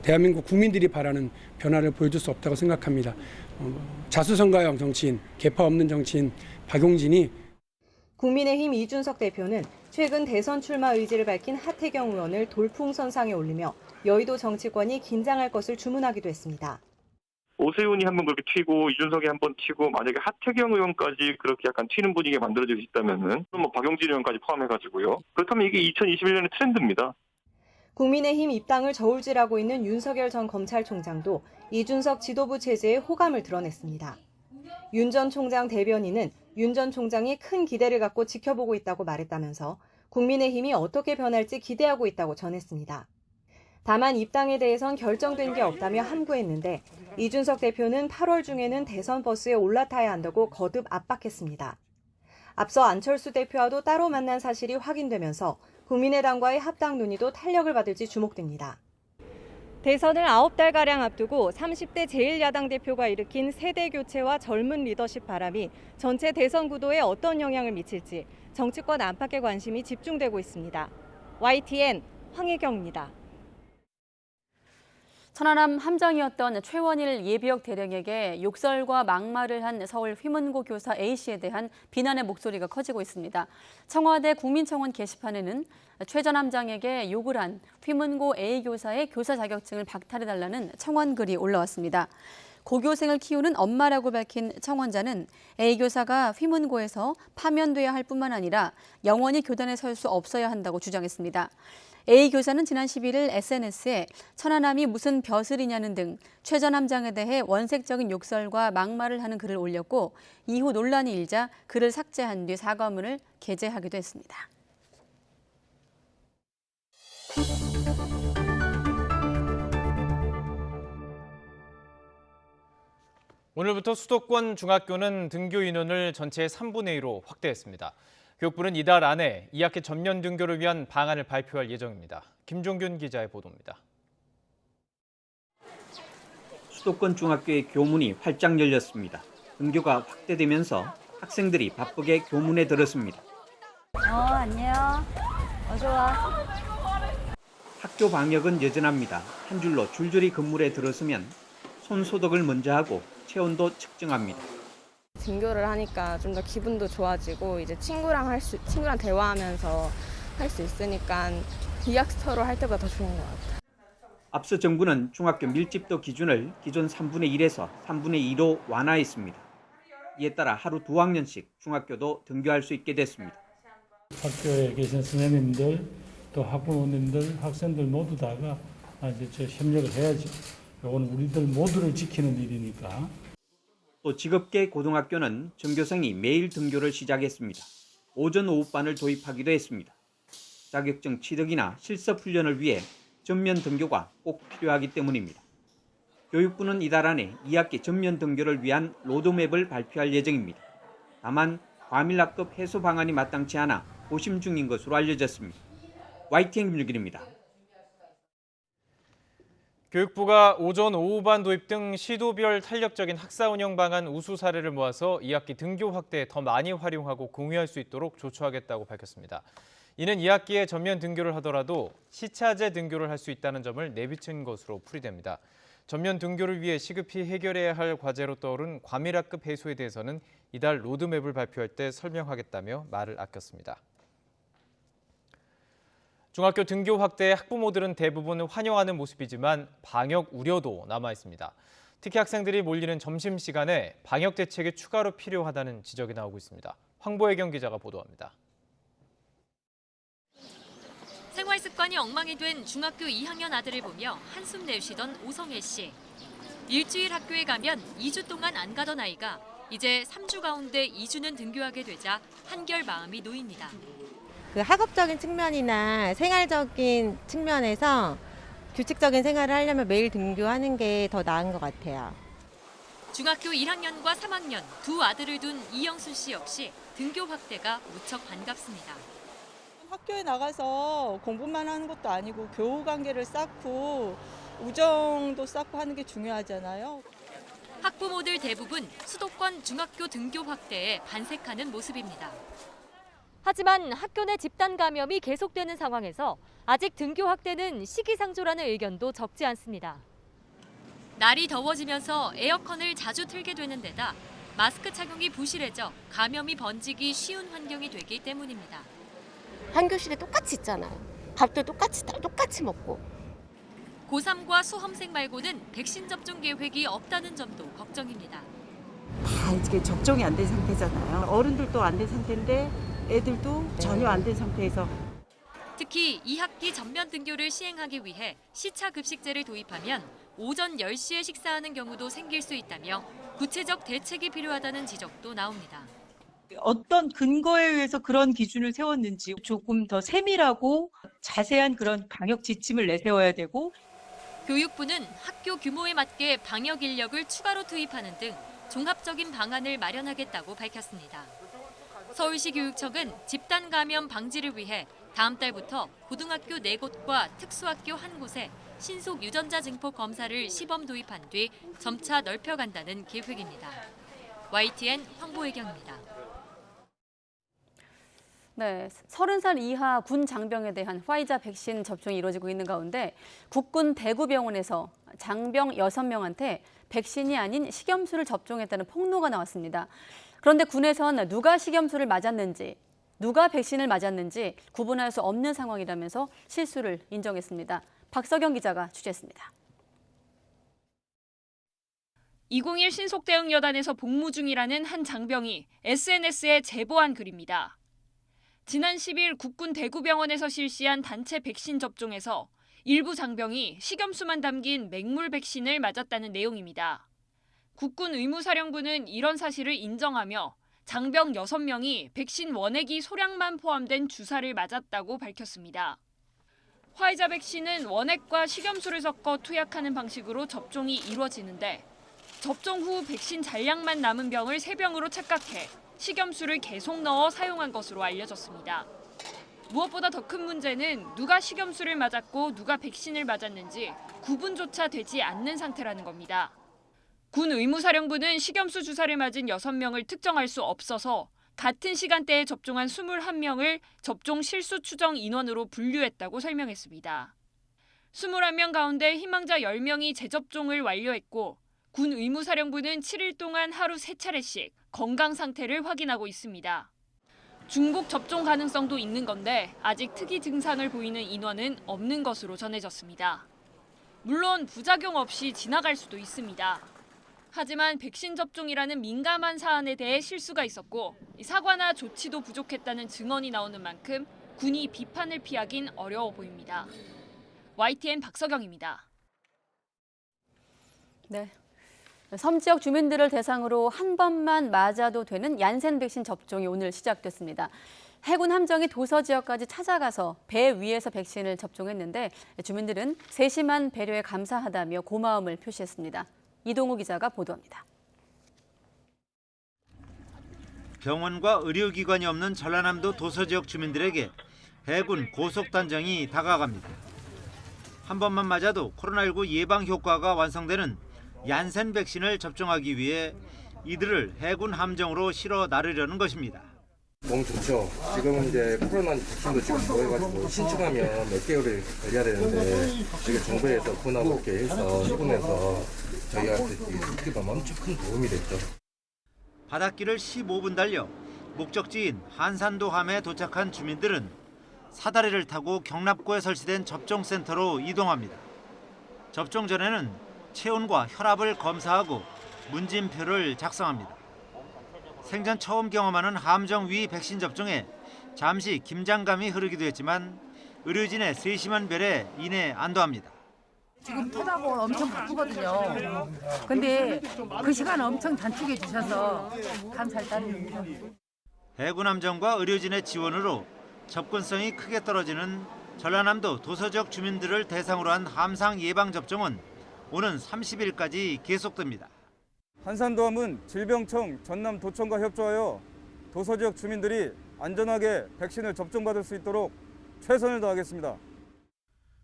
대한민국 국민들이 바라는 변화를 보여줄 수 없다고 생각합니다. 자수성가형 정치인, 개파 없는 정치인 박용진이 국민의힘 이준석 대표는 최근 대선 출마 의지를 밝힌 하태경 의원을 돌풍선상에 올리며 여의도 정치권이 긴장할 것을 주문하기도 했습니다. 오세훈이 한번 그렇게 튀고 이준석이 한번 튀고 만약에 하태경 의원까지 그렇게 약간 튀는 분위기가 만들어질 수 있다면은 뭐 박용진 의원까지 포함해가지고요. 그렇다면 이게 2021년의 트렌드입니다. 국민의힘 입당을 저울질하고 있는 윤석열 전 검찰총장도 이준석 지도부 체제에 호감을 드러냈습니다. 윤 전 총장 대변인은 윤 전 총장이 큰 기대를 갖고 지켜보고 있다고 말했다면서 국민의힘이 어떻게 변할지 기대하고 있다고 전했습니다. 다만 입당에 대해선 결정된 게 없다며 함구했는데 이준석 대표는 8월 중에는 대선 버스에 올라타야 한다고 거듭 압박했습니다. 앞서 안철수 대표와도 따로 만난 사실이 확인되면서 국민의당과의 합당 논의도 탄력을 받을지 주목됩니다. 대선을 9달가량 앞두고 30대 제1야당 대표가 일으킨 세대 교체와 젊은 리더십 바람이 전체 대선 구도에 어떤 영향을 미칠지 정치권 안팎의 관심이 집중되고 있습니다. YTN 황혜경입니다. 천안함 함정이었던 최원일 예비역 대령에게 욕설과 막말을 한 서울 휘문고 교사 A씨에 대한 비난의 목소리가 커지고 있습니다. 청와대 국민청원 게시판에는 최 전 함장에게 욕을 한 휘문고 A 교사의 교사 자격증을 박탈해달라는 청원 글이 올라왔습니다. 고교생을 키우는 엄마라고 밝힌 청원자는 A 교사가 휘문고에서 파면돼야 할 뿐만 아니라 영원히 교단에 설 수 없어야 한다고 주장했습니다. A 교사는 지난 11일 SNS에 천안함이 무슨 벼슬이냐는 등 최 전 함장에 대해 원색적인 욕설과 막말을 하는 글을 올렸고 이후 논란이 일자 글을 삭제한 뒤 사과문을 게재하기도 했습니다. 오늘부터 수도권 중학교는 등교 인원을 전체의 3분의 2로 확대했습니다. 교육부는 이달 안에 2학기 전면 등교를 위한 방안을 발표할 예정입니다. 김종균 기자의 보도입니다. 수도권 중학교의 교문이 활짝 열렸습니다. 등교가 확대되면서 학생들이 바쁘게 교문에 들었습니다. 안녕. 어서 와. 학교 방역은 여전합니다. 한 줄로 줄줄이 건물에 들어서면 손 소독을 먼저 하고 체온도 측정합니다. 등교를 하니까 좀 더 기분도 좋아지고 이제 친구랑 대화하면서 할 수 있으니까 디학스터로 할 때보다 더 좋은 것 같아요. 앞서 정부는 중학교 밀집도 기준을 기존 3분의 1에서 3분의 2로 완화했습니다. 이에 따라 하루 2학년씩 중학교도 등교할 수 있게 됐습니다. 학교에 계신 선생님들, 또 학부모님들, 학생들 모두 다가 이제 협력을 해야죠. 이건 우리들 모두를 지키는 일이니까. 또 직업계 고등학교는 전교생이 매일 등교를 시작했습니다. 오전 오후반을 도입하기도 했습니다. 자격증 취득이나 실습 훈련을 위해 전면 등교가 꼭 필요하기 때문입니다. 교육부는 이달 안에 2학기 전면 등교를 위한 로드맵을 발표할 예정입니다. 다만 과밀학급 해소 방안이 마땅치 않아 고심 중인 것으로 알려졌습니다. YTN 김유길입니다. 교육부가 오전 오후반 도입 등 시도별 탄력적인 학사 운영 방안 우수 사례를 모아서 2학기 등교 확대에 더 많이 활용하고 공유할 수 있도록 조처하겠다고 밝혔습니다. 이는 2학기에 전면 등교를 하더라도 시차제 등교를 할 수 있다는 점을 내비친 것으로 풀이됩니다. 전면 등교를 위해 시급히 해결해야 할 과제로 떠오른 과밀학급 해소에 대해서는 이달 로드맵을 발표할 때 설명하겠다며 말을 아꼈습니다. 중학교 등교 확대에 학부모들은 대부분 환영하는 모습이지만 방역 우려도 남아 있습니다. 특히 학생들이 몰리는 점심시간에 방역 대책이 추가로 필요하다는 지적이 나오고 있습니다. 황보혜경 기자가 보도합니다. 생활 습관이 엉망이 된 중학교 2학년 아들을 보며 한숨 내쉬던 오성애 씨. 일주일 학교에 가면 2주 동안 안 가던 아이가 이제 3주 가운데 2주는 등교하게 되자 한결 마음이 놓입니다. 그 학업적인 측면이나 생활적인 측면에서 규칙적인 생활을 하려면 매일 등교하는 게 더 나은 것 같아요. 중학교 1학년과 3학년 두 아들을 둔 이영순 씨 역시 등교 확대가 무척 반갑습니다. 학교에 나가서 공부만 하는 것도 아니고 교우 관계를 쌓고 우정도 쌓고 하는 게 중요하잖아요. 학부모들 대부분 수도권 중학교 등교 확대에 반색하는 모습입니다. 하지만 학교 내 집단 감염이 계속되는 상황에서 아직 등교 확대는 시기상조라는 의견도 적지 않습니다. 날이 더워지면서 에어컨을 자주 틀게 되는 데다 마스크 착용이 부실해져 감염이 번지기 쉬운 환경이 되기 때문입니다. 한 교실에 똑같이 있잖아요. 밥도 똑같이 먹고. 고3과 수험생 말고는 백신 접종 계획이 없다는 점도 걱정입니다. 다 이제 접종이 안 된 상태잖아요. 어른들도 안 된 상태인데 애들도 전혀 안 된 상태에서. 특히 2학기 전면 등교를 시행하기 위해 시차 급식제를 도입하면 오전 10시에 식사하는 경우도 생길 수 있다며 구체적 대책이 필요하다는 지적도 나옵니다. 어떤 근거에 의해서 그런 기준을 세웠는지 조금 더 세밀하고 자세한 그런 방역 지침을 내세워야 되고, 교육부는 학교 규모에 맞게 방역 인력을 추가로 투입하는 등 종합적인 방안을 마련하겠다고 밝혔습니다. 서울시 교육청은 집단 감염 방지를 위해 다음 달부터 고등학교 4곳과 특수학교 1곳에 신속 유전자 증폭 검사를 시범 도입한 뒤 점차 넓혀간다는 계획입니다. YTN 황보혜경입니다. 네, 30살 이하 군 장병에 대한 화이자 백신 접종이 이루어지고 있는 가운데 국군 대구병원에서 장병 6명한테 백신이 아닌 식염수를 접종했다는 폭로가 나왔습니다. 그런데 군에선 누가 식염수를 맞았는지, 누가 백신을 맞았는지 구분할 수 없는 상황이라면서 실수를 인정했습니다. 박석영 기자가 취재했습니다. 201 신속대응여단에서 복무 중이라는 한 장병이 SNS에 제보한 글입니다. 지난 10일 국군 대구병원에서 실시한 단체 백신 접종에서 일부 장병이 식염수만 담긴 맹물 백신을 맞았다는 내용입니다. 국군 의무사령부는 이런 사실을 인정하며 장병 6명이 백신 원액이 소량만 포함된 주사를 맞았다고 밝혔습니다. 화이자 백신은 원액과 식염수를 섞어 투약하는 방식으로 접종이 이루어지는데 접종 후 백신 잔량만 남은 병을 새 병으로 착각해 식염수를 계속 넣어 사용한 것으로 알려졌습니다. 무엇보다 더 큰 문제는 누가 식염수를 맞았고 누가 백신을 맞았는지 구분조차 되지 않는 상태라는 겁니다. 군 의무사령부는 식염수 주사를 맞은 6명을 특정할 수 없어서 같은 시간대에 접종한 21명을 접종 실수 추정 인원으로 분류했다고 설명했습니다. 21명 가운데 희망자 10명이 재접종을 완료했고 군 의무사령부는 7일 동안 하루 3차례씩 건강 상태를 확인하고 있습니다. 중복 접종 가능성도 있는 건데 아직 특이 증상을 보이는 인원은 없는 것으로 전해졌습니다. 물론 부작용 없이 지나갈 수도 있습니다. 하지만 백신 접종이라는 민감한 사안에 대해 실수가 있었고 사과나 조치도 부족했다는 증언이 나오는 만큼 군이 비판을 피하긴 어려워 보입니다. YTN 박서경입니다. 네. 섬 지역 주민들을 대상으로 한 번만 맞아도 되는 얀센 백신 접종이 오늘 시작됐습니다. 해군 함정이 도서 지역까지 찾아가서 배 위에서 백신을 접종했는데 주민들은 세심한 배려에 감사하다며 고마움을 표시했습니다. 이동우 기자가 보도합니다. 병원과 의료기관이 없는 전라남도 도서 지역 주민들에게 해군 고속단정이 다가갑니다. 한 번만 맞아도 코로나19 예방 효과가 완성되는 얀센 백신을 접종하기 위해 이들을 해군 함정으로 실어 나르려는 것입니다. 너무 좋죠. 지금은 이제 코로나 백신도 지금 보여가지고 신청하면 몇 개월을 걸려야 되는데 지금 정부에서 군하고 이렇게 해서 해군에서 저희한테 이렇게 엄청 큰 도움이 됐죠. 바닷길을 15분 달려 목적지인 한산도함에 도착한 주민들은 사다리를 타고 경납고에 설치된 접종센터로 이동합니다. 접종 전에는 체온과 혈압을 검사하고 문진표를 작성합니다. 생전 처음 경험하는 함정 위 백신 접종에 잠시 긴장감이 흐르기도 했지만 의료진의 세심한 배려에 이내 안도합니다. 지금 토다보면 엄청 바쁘거든요. 근데 그 시간을 엄청 단축해 주셔서 감사할 따름입니다. 해군 함정과 의료진의 지원으로 접근성이 크게 떨어지는 전라남도 도서 지역 주민들을 대상으로 한 함상 예방 접종은 오는 30일까지 계속됩니다. 한산도함은 질병청, 전남도청과 협조하여 도서 지역 주민들이 안전하게 백신을 접종받을 수 있도록 최선을 다하겠습니다.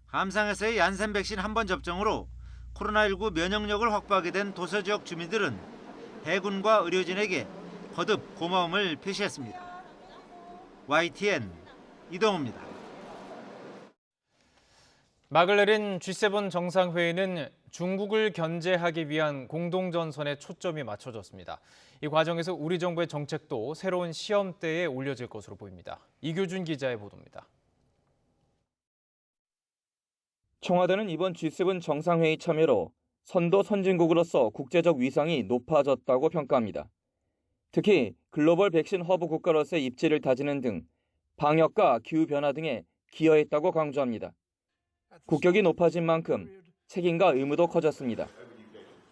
함상에서의 얀센 백신 한 번 접종으로 코로나19 면역력을 확보하게 된 도서 지역 주민들은 해군과 의료진에게 거듭 고마움을 표시했습니다. YTN 이동우입니다. 막을 내린 G7 정상회의는 중국을 견제하기 위한 공동전선에 초점이 맞춰졌습니다. 이 과정에서 우리 정부의 정책도 새로운 시험대에 올려질 것으로 보입니다. 이교준 기자의 보도입니다. 청와대는 이번 G7 정상회의 참여로 선도 선진국으로서 국제적 위상이 높아졌다고 평가합니다. 특히 글로벌 백신 허브 국가로서의 입지를 다지는 등 방역과 기후변화 등에 기여했다고 강조합니다. 국격이 높아진 만큼 책임과 의무도 커졌습니다.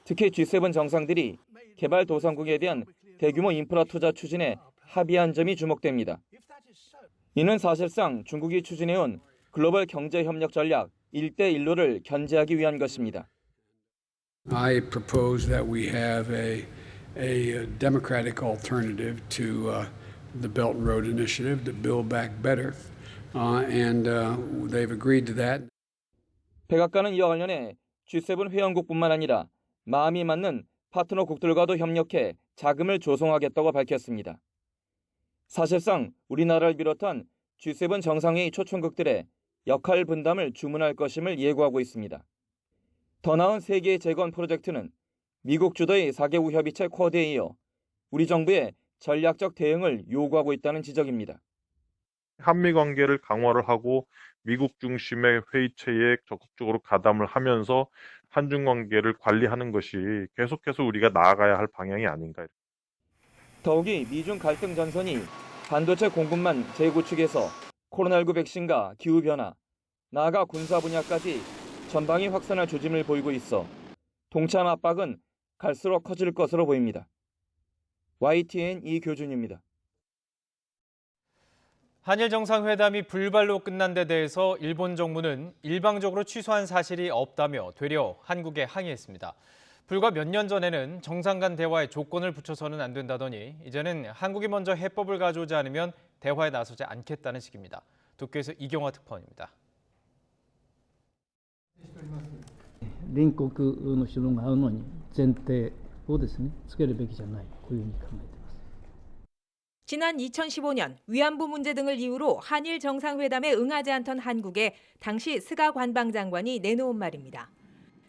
특히 G7 정상들이 개발도상국에 대한 대규모 인프라 투자 추진에 합의한 점이 주목됩니다. 이는 사실상 중국이 추진해온 글로벌 경제협력 전략 1대1로를 견제하기 위한 것입니다. I propose that we have a democratic alternative to the Belt and Road Initiative, the Build Back Better, and they've agreed to that. 백악관은 이와 관련해 G7 회원국뿐만 아니라 마음이 맞는 파트너국들과도 협력해 자금을 조성하겠다고 밝혔습니다. 사실상 우리나라를 비롯한 G7 정상회의 초청국들의 역할 분담을 주문할 것임을 예고하고 있습니다. 더 나은 세계 재건 프로젝트는 미국 주도의 4개국 협의체 쿼드에 이어 우리 정부의 전략적 대응을 요구하고 있다는 지적입니다. 한미 관계를 강화를 하고 미국 중심의 회의체에 적극적으로 가담을 하면서 한중 관계를 관리하는 것이 계속해서 우리가 나아가야 할 방향이 아닌가. 더욱이 미중 갈등 전선이 반도체 공급망 재구축에서 코로나19 백신과 기후변화, 나아가 군사 분야까지 전방위 확산할 조짐을 보이고 있어 동참 압박은 갈수록 커질 것으로 보입니다. YTN 이교준입니다. 한일 정상회담이 불발로 끝난 데 대해서 일본 정부는 일방적으로 취소한 사실이 없다며 되려 한국에 항의했습니다. 불과 몇 년 전에는 정상 간 대화에 조건을 붙여서는 안 된다더니 이제는 한국이 먼저 해법을 가져오지 않으면 대화에 나서지 않겠다는 식입니다. 도쿄에서 이경화 특파원입니다. 隣国の首脳が会うのに前提をですねつけるべきじゃないこういうふうに考えています。 지난 2015년 위안부 문제 등을 이유로 한일 정상회담에 응하지 않던 한국에 당시 스가 관방장관이 내놓은 말입니다.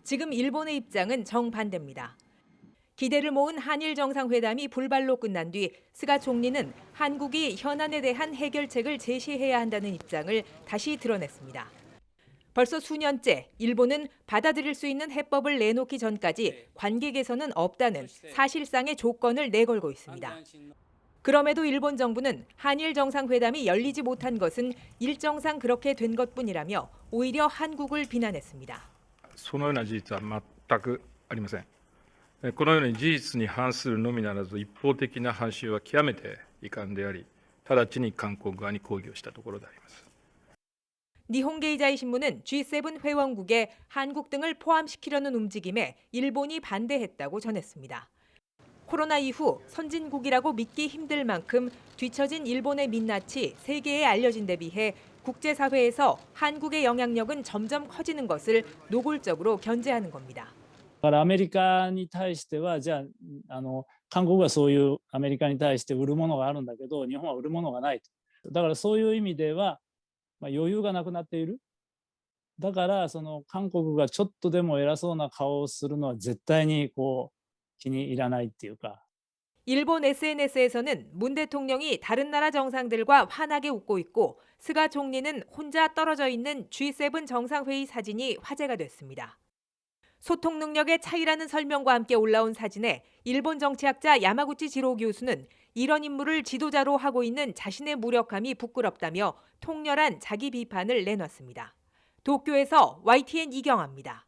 지금 일본의 입장은 정반대입니다. 기대를 모은 한일 정상회담이 불발로 끝난 뒤 스가 총리는 한국이 현안에 대한 해결책을 제시해야 한다는 입장을 다시 드러냈습니다. 벌써 수년째 일본은 받아들일 수 있는 해법을 내놓기 전까지 관계 개선은 없다는 사실상의 조건을 내걸고 있습니다. 그럼에도 일본 정부는 한일 정상회담이 열리지 못한 것은 일정상 그렇게 된 것뿐이라며 오히려 한국을 비난했습니다. そのような事実は全くありません。このように事実に反するのみならず一方的な発信は極めて遺憾であり、直ちに韓国側に抗議をしたところであります。 니혼게이자이 신문은 G7 회원국에 한국 등을 포함시키려는 움직임에 일본이 반대했다고 전했습니다. 코로나 이후 선진국이라고 믿기 힘들 만큼 뒤처진 일본의 민낯이 세계에 알려진 데 비해 국제사회에서 한국의 영향력은 점점 커지는 것을 노골적으로 견제하는 겁니다. だからアメリカに対してはじゃあ韓国はそういうアメリカに対して売るものがあるんだけど日本は売るものがないと。だからそういう意味では余裕がなくなっている。だからその韓国がちょっとでも偉そうな顔をするのは絶対に気に入らないっていうか。 일본 SNS에서는 문 대통령이 다른 나라 정상들과 환하게 웃고 있고 스가 총리는 혼자 떨어져 있는 G7 정상회의 사진이 화제가 됐습니다. 소통 능력의 차이라는 설명과 함께 올라온 사진에 일본 정치학자 야마구치 지로 교수는 이런 인물을 지도자로 하고 있는 자신의 무력함이 부끄럽다며 통렬한 자기 비판을 내놨습니다. 도쿄에서 YTN 이경아입니다.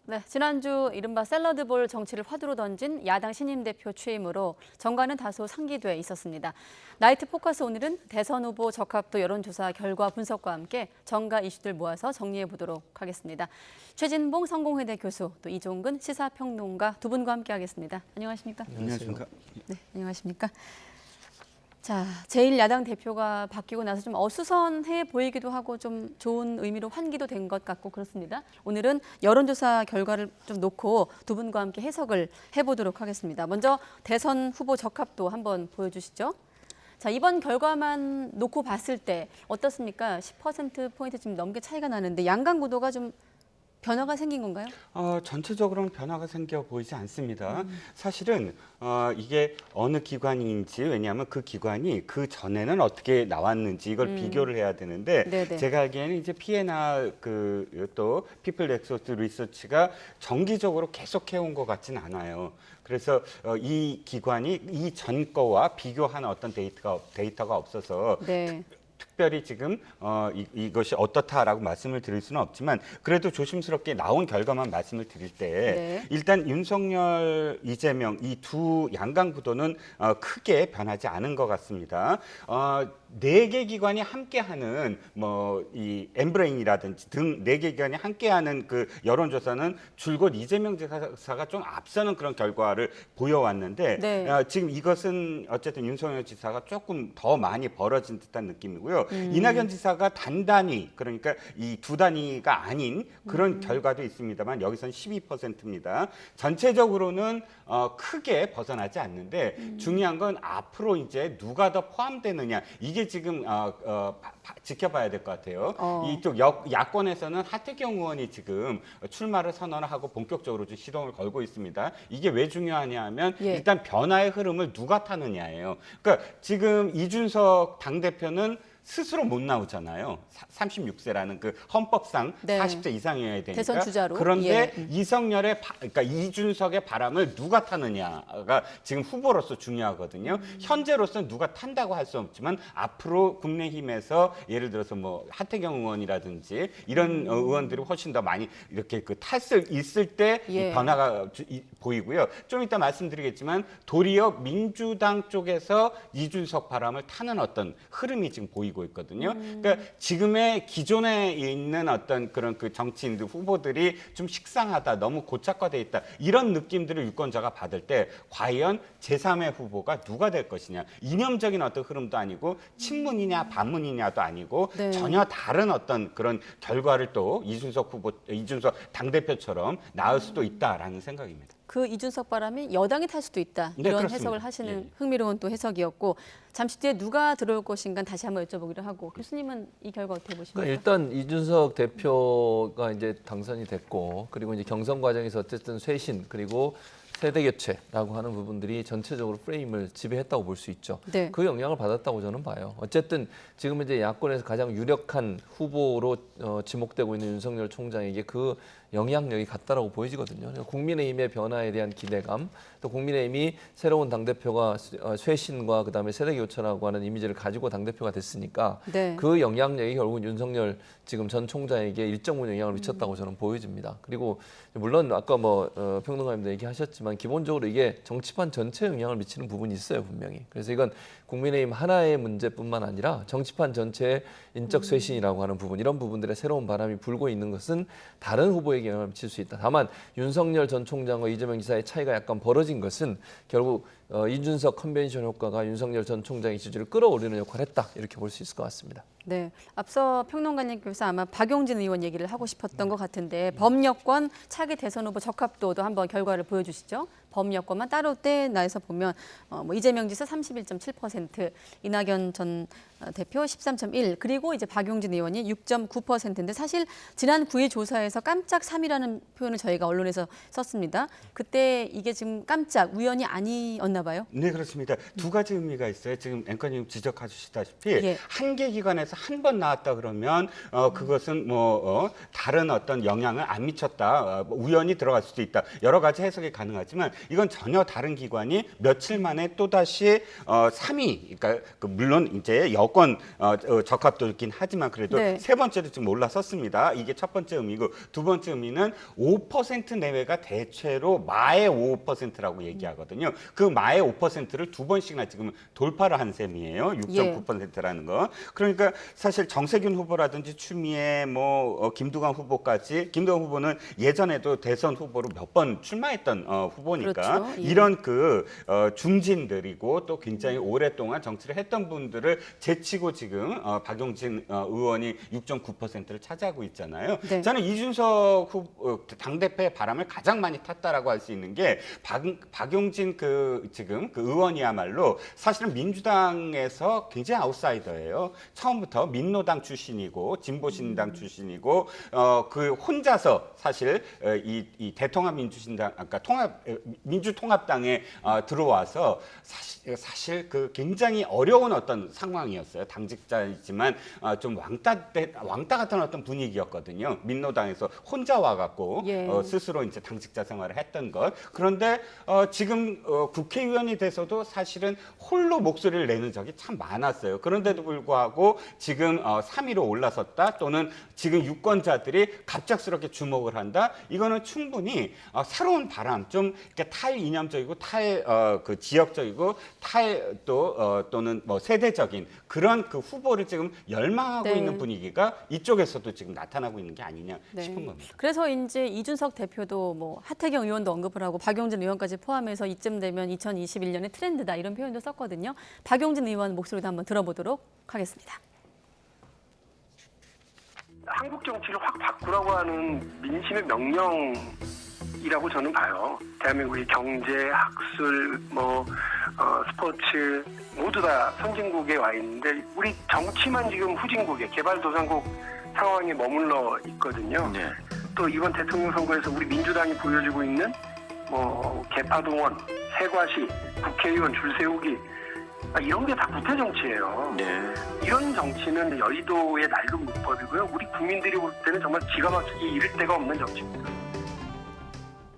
네, 지난주 이른바 샐러드볼 정치를 화두로 던진 야당 신임 대표 취임으로 정가는 다소 상기돼 있었습니다. 나이트 포커스 오늘은 대선 후보 적합도 여론조사 결과 분석과 함께 정가 이슈들 모아서 정리해 보도록 하겠습니다. 최진봉 성공회대 교수, 또 이종근 시사평론가 두 분과 함께하겠습니다. 안녕하십니까? 안녕하십니까? 네, 안녕하십니까? 자, 제1야당 대표가 바뀌고 나서 좀 어수선해 보이기도 하고 좀 좋은 의미로 환기도 된 것 같고 그렇습니다. 오늘은 여론조사 결과를 좀 놓고 두 분과 함께 해석을 해보도록 하겠습니다. 먼저 대선 후보 적합도 한번 보여주시죠. 자, 이번 결과만 놓고 봤을 때 어떻습니까? 10%포인트 좀 넘게 차이가 나는데 양강 구도가 좀 변화가 생긴 건가요? 전체적으로는 변화가 생겨 보이지 않습니다. 사실은 이게 어느 기관인지 왜냐하면 그 기관이 그 전에는 어떻게 나왔는지 이걸 비교를 해야 되는데 네네. 제가 알기에는 이제 피에나 또 피플 넥서스 리서치가 정기적으로 계속 해온 것 같지는 않아요. 그래서 이 기관이 이 전 거와 비교하는 어떤 데이터가 없어서 네. 특별히 지금 이것이 어떻다라고 말씀을 드릴 수는 없지만 그래도 조심스럽게 나온 결과만 말씀을 드릴 때 네. 일단 윤석열, 이재명 이 두 양강 구도는 크게 변하지 않은 것 같습니다. 4개 기관이 함께하는 이 엠브레인이라든지 등 4개 기관이 함께하는 그 여론조사는 줄곧 이재명 지사가 좀 앞서는 그런 결과를 보여왔는데 네. 지금 이것은 어쨌든 윤석열 지사가 조금 더 많이 벌어진 듯한 느낌이고요. 이낙연 지사가 단단히 그러니까 이 두 단위가 아닌 그런 결과도 있습니다만 여기서는 12%입니다. 전체적으로는 크게 벗어나지 않는데 중요한 건 앞으로 이제 누가 더 포함되느냐 이게 지금 지켜봐야 될 것 같아요. 이쪽 야권에서는 하태경 의원이 지금 출마를 선언하고 본격적으로 좀 시동을 걸고 있습니다. 이게 왜 중요하냐 하면 일단 변화의 흐름을 누가 타느냐예요. 그러니까 지금 이준석 당대표는 스스로 못 나오잖아요. 36세라는 그 헌법상 네. 40세 이상이어야 되니까. 대선 주자로. 그런데 예. 이석열의 그러니까 이준석의 바람을 누가 타느냐가 지금 후보로서 중요하거든요. 현재로서는 누가 탄다고 할 수 없지만 앞으로 국민의힘에서 예를 들어서 뭐 하태경 의원이라든지 이런 의원들이 훨씬 더 많이 이렇게 그 탈수 있을 때 예. 변화가 보이고요. 좀 이따 말씀드리겠지만 도리어 민주당 쪽에서 이준석 바람을 타는 어떤 흐름이 지금 보이고 있거든요. 그러니까 지금의 기존에 있는 어떤 그런 그 정치인들 후보들이 좀 식상하다, 너무 고착화돼 있다 이런 느낌들을 유권자가 받을 때 과연 제3의 후보가 누가 될 것이냐, 이념적인 어떤 흐름도 아니고 친문이냐 반문이냐도 아니고 네. 전혀 다른 어떤 그런 결과를 또 이준석 당대표처럼 낳을 수도 있다라는 생각입니다. 그 이준석 바람이 여당이 탈 수도 있다. 네, 이런 그렇습니다. 해석을 하시는 예. 흥미로운 또 해석이었고 잠시 뒤에 누가 들어올 것인가 다시 한번 여쭤보기로 하고 교수님은 이 결과 어떻게 보십니까? 그러니까 일단 이준석 대표가 이제 당선이 됐고 그리고 이제 경선 과정에서 어쨌든 쇄신 그리고 세대 교체라고 하는 부분들이 전체적으로 프레임을 지배했다고 볼 수 있죠. 네. 그 영향을 받았다고 저는 봐요. 어쨌든 지금 이제 야권에서 가장 유력한 후보로 지목되고 있는 윤석열 총장에게 그 영향력이 같다라고 보여지거든요. 국민의힘의 변화에 대한 기대감, 또 국민의힘이 새로운 당대표가 쇄신과 그다음에 세대 교체라고 하는 이미지를 가지고 당대표가 됐으니까 네. 그 영향력이 결국은 윤석열 지금 전 총장에게 일정 부분 영향을 미쳤다고 저는 보여집니다. 그리고 물론 아까 평론가님도 얘기하셨지만 기본적으로 이게 정치판 전체에 영향을 미치는 부분이 있어요, 분명히. 그래서 이건 국민의힘 하나의 문제뿐만 아니라 정치판 전체의 인적 쇄신이라고 하는 부분, 이런 부분들의 새로운 바람이 불고 있는 것은 다른 후보에게 영향을 미칠 수 있다. 다만 윤석열 전 총장과 이재명 지사의 차이가 약간 벌어진 것은 결국 이준석 컨벤션 효과가 윤석열 전 총장의 지지를 끌어올리는 역할을 했다. 이렇게 볼 수 있을 것 같습니다. 네, 앞서 평론가님께서 아마 박용진 의원 얘기를 하고 싶었던 것 같은데 범여권 차기 대선 후보 적합도도 한번 결과를 보여주시죠. 범여권만 따로 떼내서 보면 이재명 지사 31.7%, 이낙연 전 대표 13.1, 그리고 이제 박용진 의원이 6.9%인데 사실 지난 9일 조사에서 깜짝 3위라는 표현을 저희가 언론에서 썼습니다. 그때 이게 지금 깜짝 우연이 아니었나 봐요. 네, 그렇습니다. 두 가지 의미가 있어요. 지금 앵커님 지적해 주시다시피 예. 한 개 기관에서 한 번 나왔다 그러면 그것은 다른 어떤 영향을 안 미쳤다. 우연히 들어갈 수도 있다. 여러 가지 해석이 가능하지만 이건 전혀 다른 기관이 며칠 만에 또다시 3위, 그러니까 물론 이제 여권 적합도이긴 하지만 그래도 네. 세 번째로 지금 올라섰습니다. 이게 첫 번째 의미고 두 번째 의미는 5% 내외가 대체로 마의 5%라고 얘기하거든요. 그 마의 5%를 두 번씩이나 지금 돌파를 한 셈이에요. 6.9%라는 거. 그러니까 사실 정세균 후보라든지 추미애 김두관 후보까지, 김두관 후보는 예전에도 대선 후보로 몇 번 출마했던 후보니까 그렇죠. 예. 이런 중진들이고 또 굉장히 오랫동안 정치를 했던 분들을 제치고 지금 박용진 의원이 6.9%를 차지하고 있잖아요. 네. 저는 이준석 당대표의 바람을 가장 많이 탔다라고 할 수 있는 게 박용진 지금 의원이야말로 사실은 민주당에서 굉장히 아웃사이더예요. 처음부터 민노당 출신이고 진보신당 출신이고 그 혼자서 사실 이 대통합 민주신당, 아까 민주통합당에 들어와서 사실 그 굉장히 어려운 어떤 상황이었어요. 당직자이지만 좀 왕따 같은 어떤 분위기였거든요. 민노당에서 혼자 와갖고 예. 스스로 이제 당직자 생활을 했던 것. 그런데 지금 국회의원이 돼서도 사실은 홀로 목소리를 내는 적이 참 많았어요. 그런데도 불구하고 지금 3위로 올라섰다, 또는 지금 유권자들이 갑작스럽게 주목을 한다. 이거는 충분히 새로운 바람, 좀 이렇게 탈이념적이고 그 지역적이고 또는 세대적인 그런 그 후보를 지금 열망하고 네. 있는 분위기가 이쪽에서도 지금 나타나고 있는 게 아니냐 싶은 겁니다. 그래서 이제 이준석 대표도 하태경 의원도 언급을 하고 박용진 의원까지 포함해서 이쯤 되면 2021년의 트렌드다 이런 표현도 썼거든요. 박용진 의원 목소리도 한번 들어보도록 하겠습니다. 한국 정치를 확 바꾸라고 하는 민심의 명령이라고 저는 봐요. 대한민국의 경제, 학술, 스포츠 모두 다 선진국에 와 있는데 우리 정치만 지금 후진국에 개발도상국 상황에 머물러 있거든요. 네. 또 이번 대통령 선거에서 우리 민주당이 보여주고 있는 개파동원, 세과시, 국회의원 줄 세우기 이런 게 다 부패 정치예요. 이런 정치는 여의도의 낡은 문법이고요. 우리 국민들이 볼 때는 정말 기가 막히게 이를 데가 없는 정치입니다.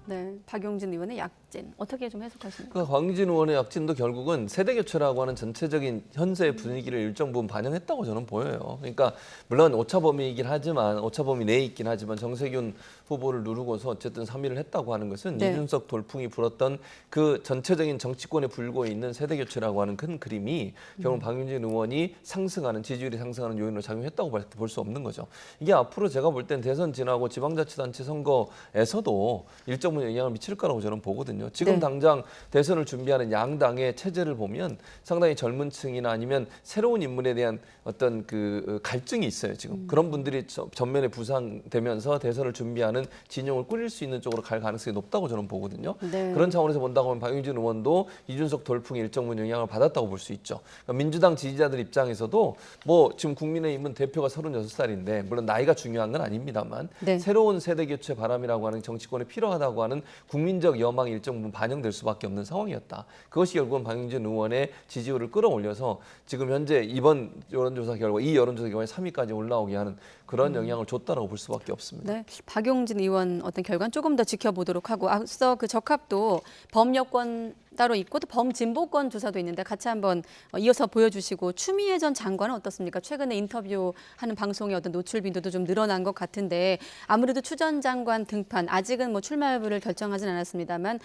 네, 박용진 의원의 약진 어떻게 좀 해석하십니까? 그러니까 광진 의원의 약진도 결국은 세대 교체라고 하는 전체적인 현세의 분위기를 일정 부분 반영했다고 저는 보여요. 그러니까 물론 오차범위이긴 하지만 오차범위 내에 있긴 하지만 정세균 후보를 누르고서 어쨌든 3위를 했다고 하는 것은 네. 이준석 돌풍이 불었던 그 전체적인 정치권에 불고 있는 세대 교체라고 하는 큰 그림이 결국 박용진 의원이 상승하는 지지율이 상승하는 요인으로 작용했다고 볼 수 없는 거죠. 이게 앞으로 제가 볼 땐 대선 지나고 지방자치단체 선거에서도 일정 부분 영향을 미칠 거라고 저는 보거든요. 지금 네. 당장 대선을 준비하는 양당의 체제를 보면 상당히 젊은 층이나 아니면 새로운 인물에 대한 어떤 그 갈증이 있어요. 지금 그런 분들이 전면에 부상되면서 대선을 준비하는 진영을 꾸릴 수 있는 쪽으로 갈 가능성이 높다고 저는 보거든요. 네. 그런 차원에서 본다고 하면 박용진 의원도 이준석 돌풍이 일정 부분 영향을 받았다고 볼 수 있죠. 그러니까 민주당 지지자들 입장에서도 뭐 지금 국민의힘은 대표가 36살인데 물론 나이가 중요한 건 아닙니다만 네. 새로운 세대 교체 바람이라고 하는 정치권에 필요하다고 하는 국민적 여망이 일정 부분 반영될 수밖에 없는 상황이었다. 그것이 결국은 박용진 의원의 지지율을 끌어올려서 지금 현재 이번 여론조사 결과 이 여론조사 결과에 3위까지 올라오게 하는 그런 영향을 줬다라고 볼 수밖에 없습니다. 네, 박용진 의원 어떤 결과는 조금 더 지켜보도록 하고 앞서 그 적합도 범여권 따로 있고 또 범진보권 조사도 있는데 같이 한번 이어서 보여주시고 추미애 전 장관은 어떻습니까? 최근에 인터뷰하는 방송의 어떤 노출 빈도도 좀 늘어난 것 같은데 아무래도 추 전 장관 등판 아직은 뭐 출마 여부를 결정하진 않았습니다만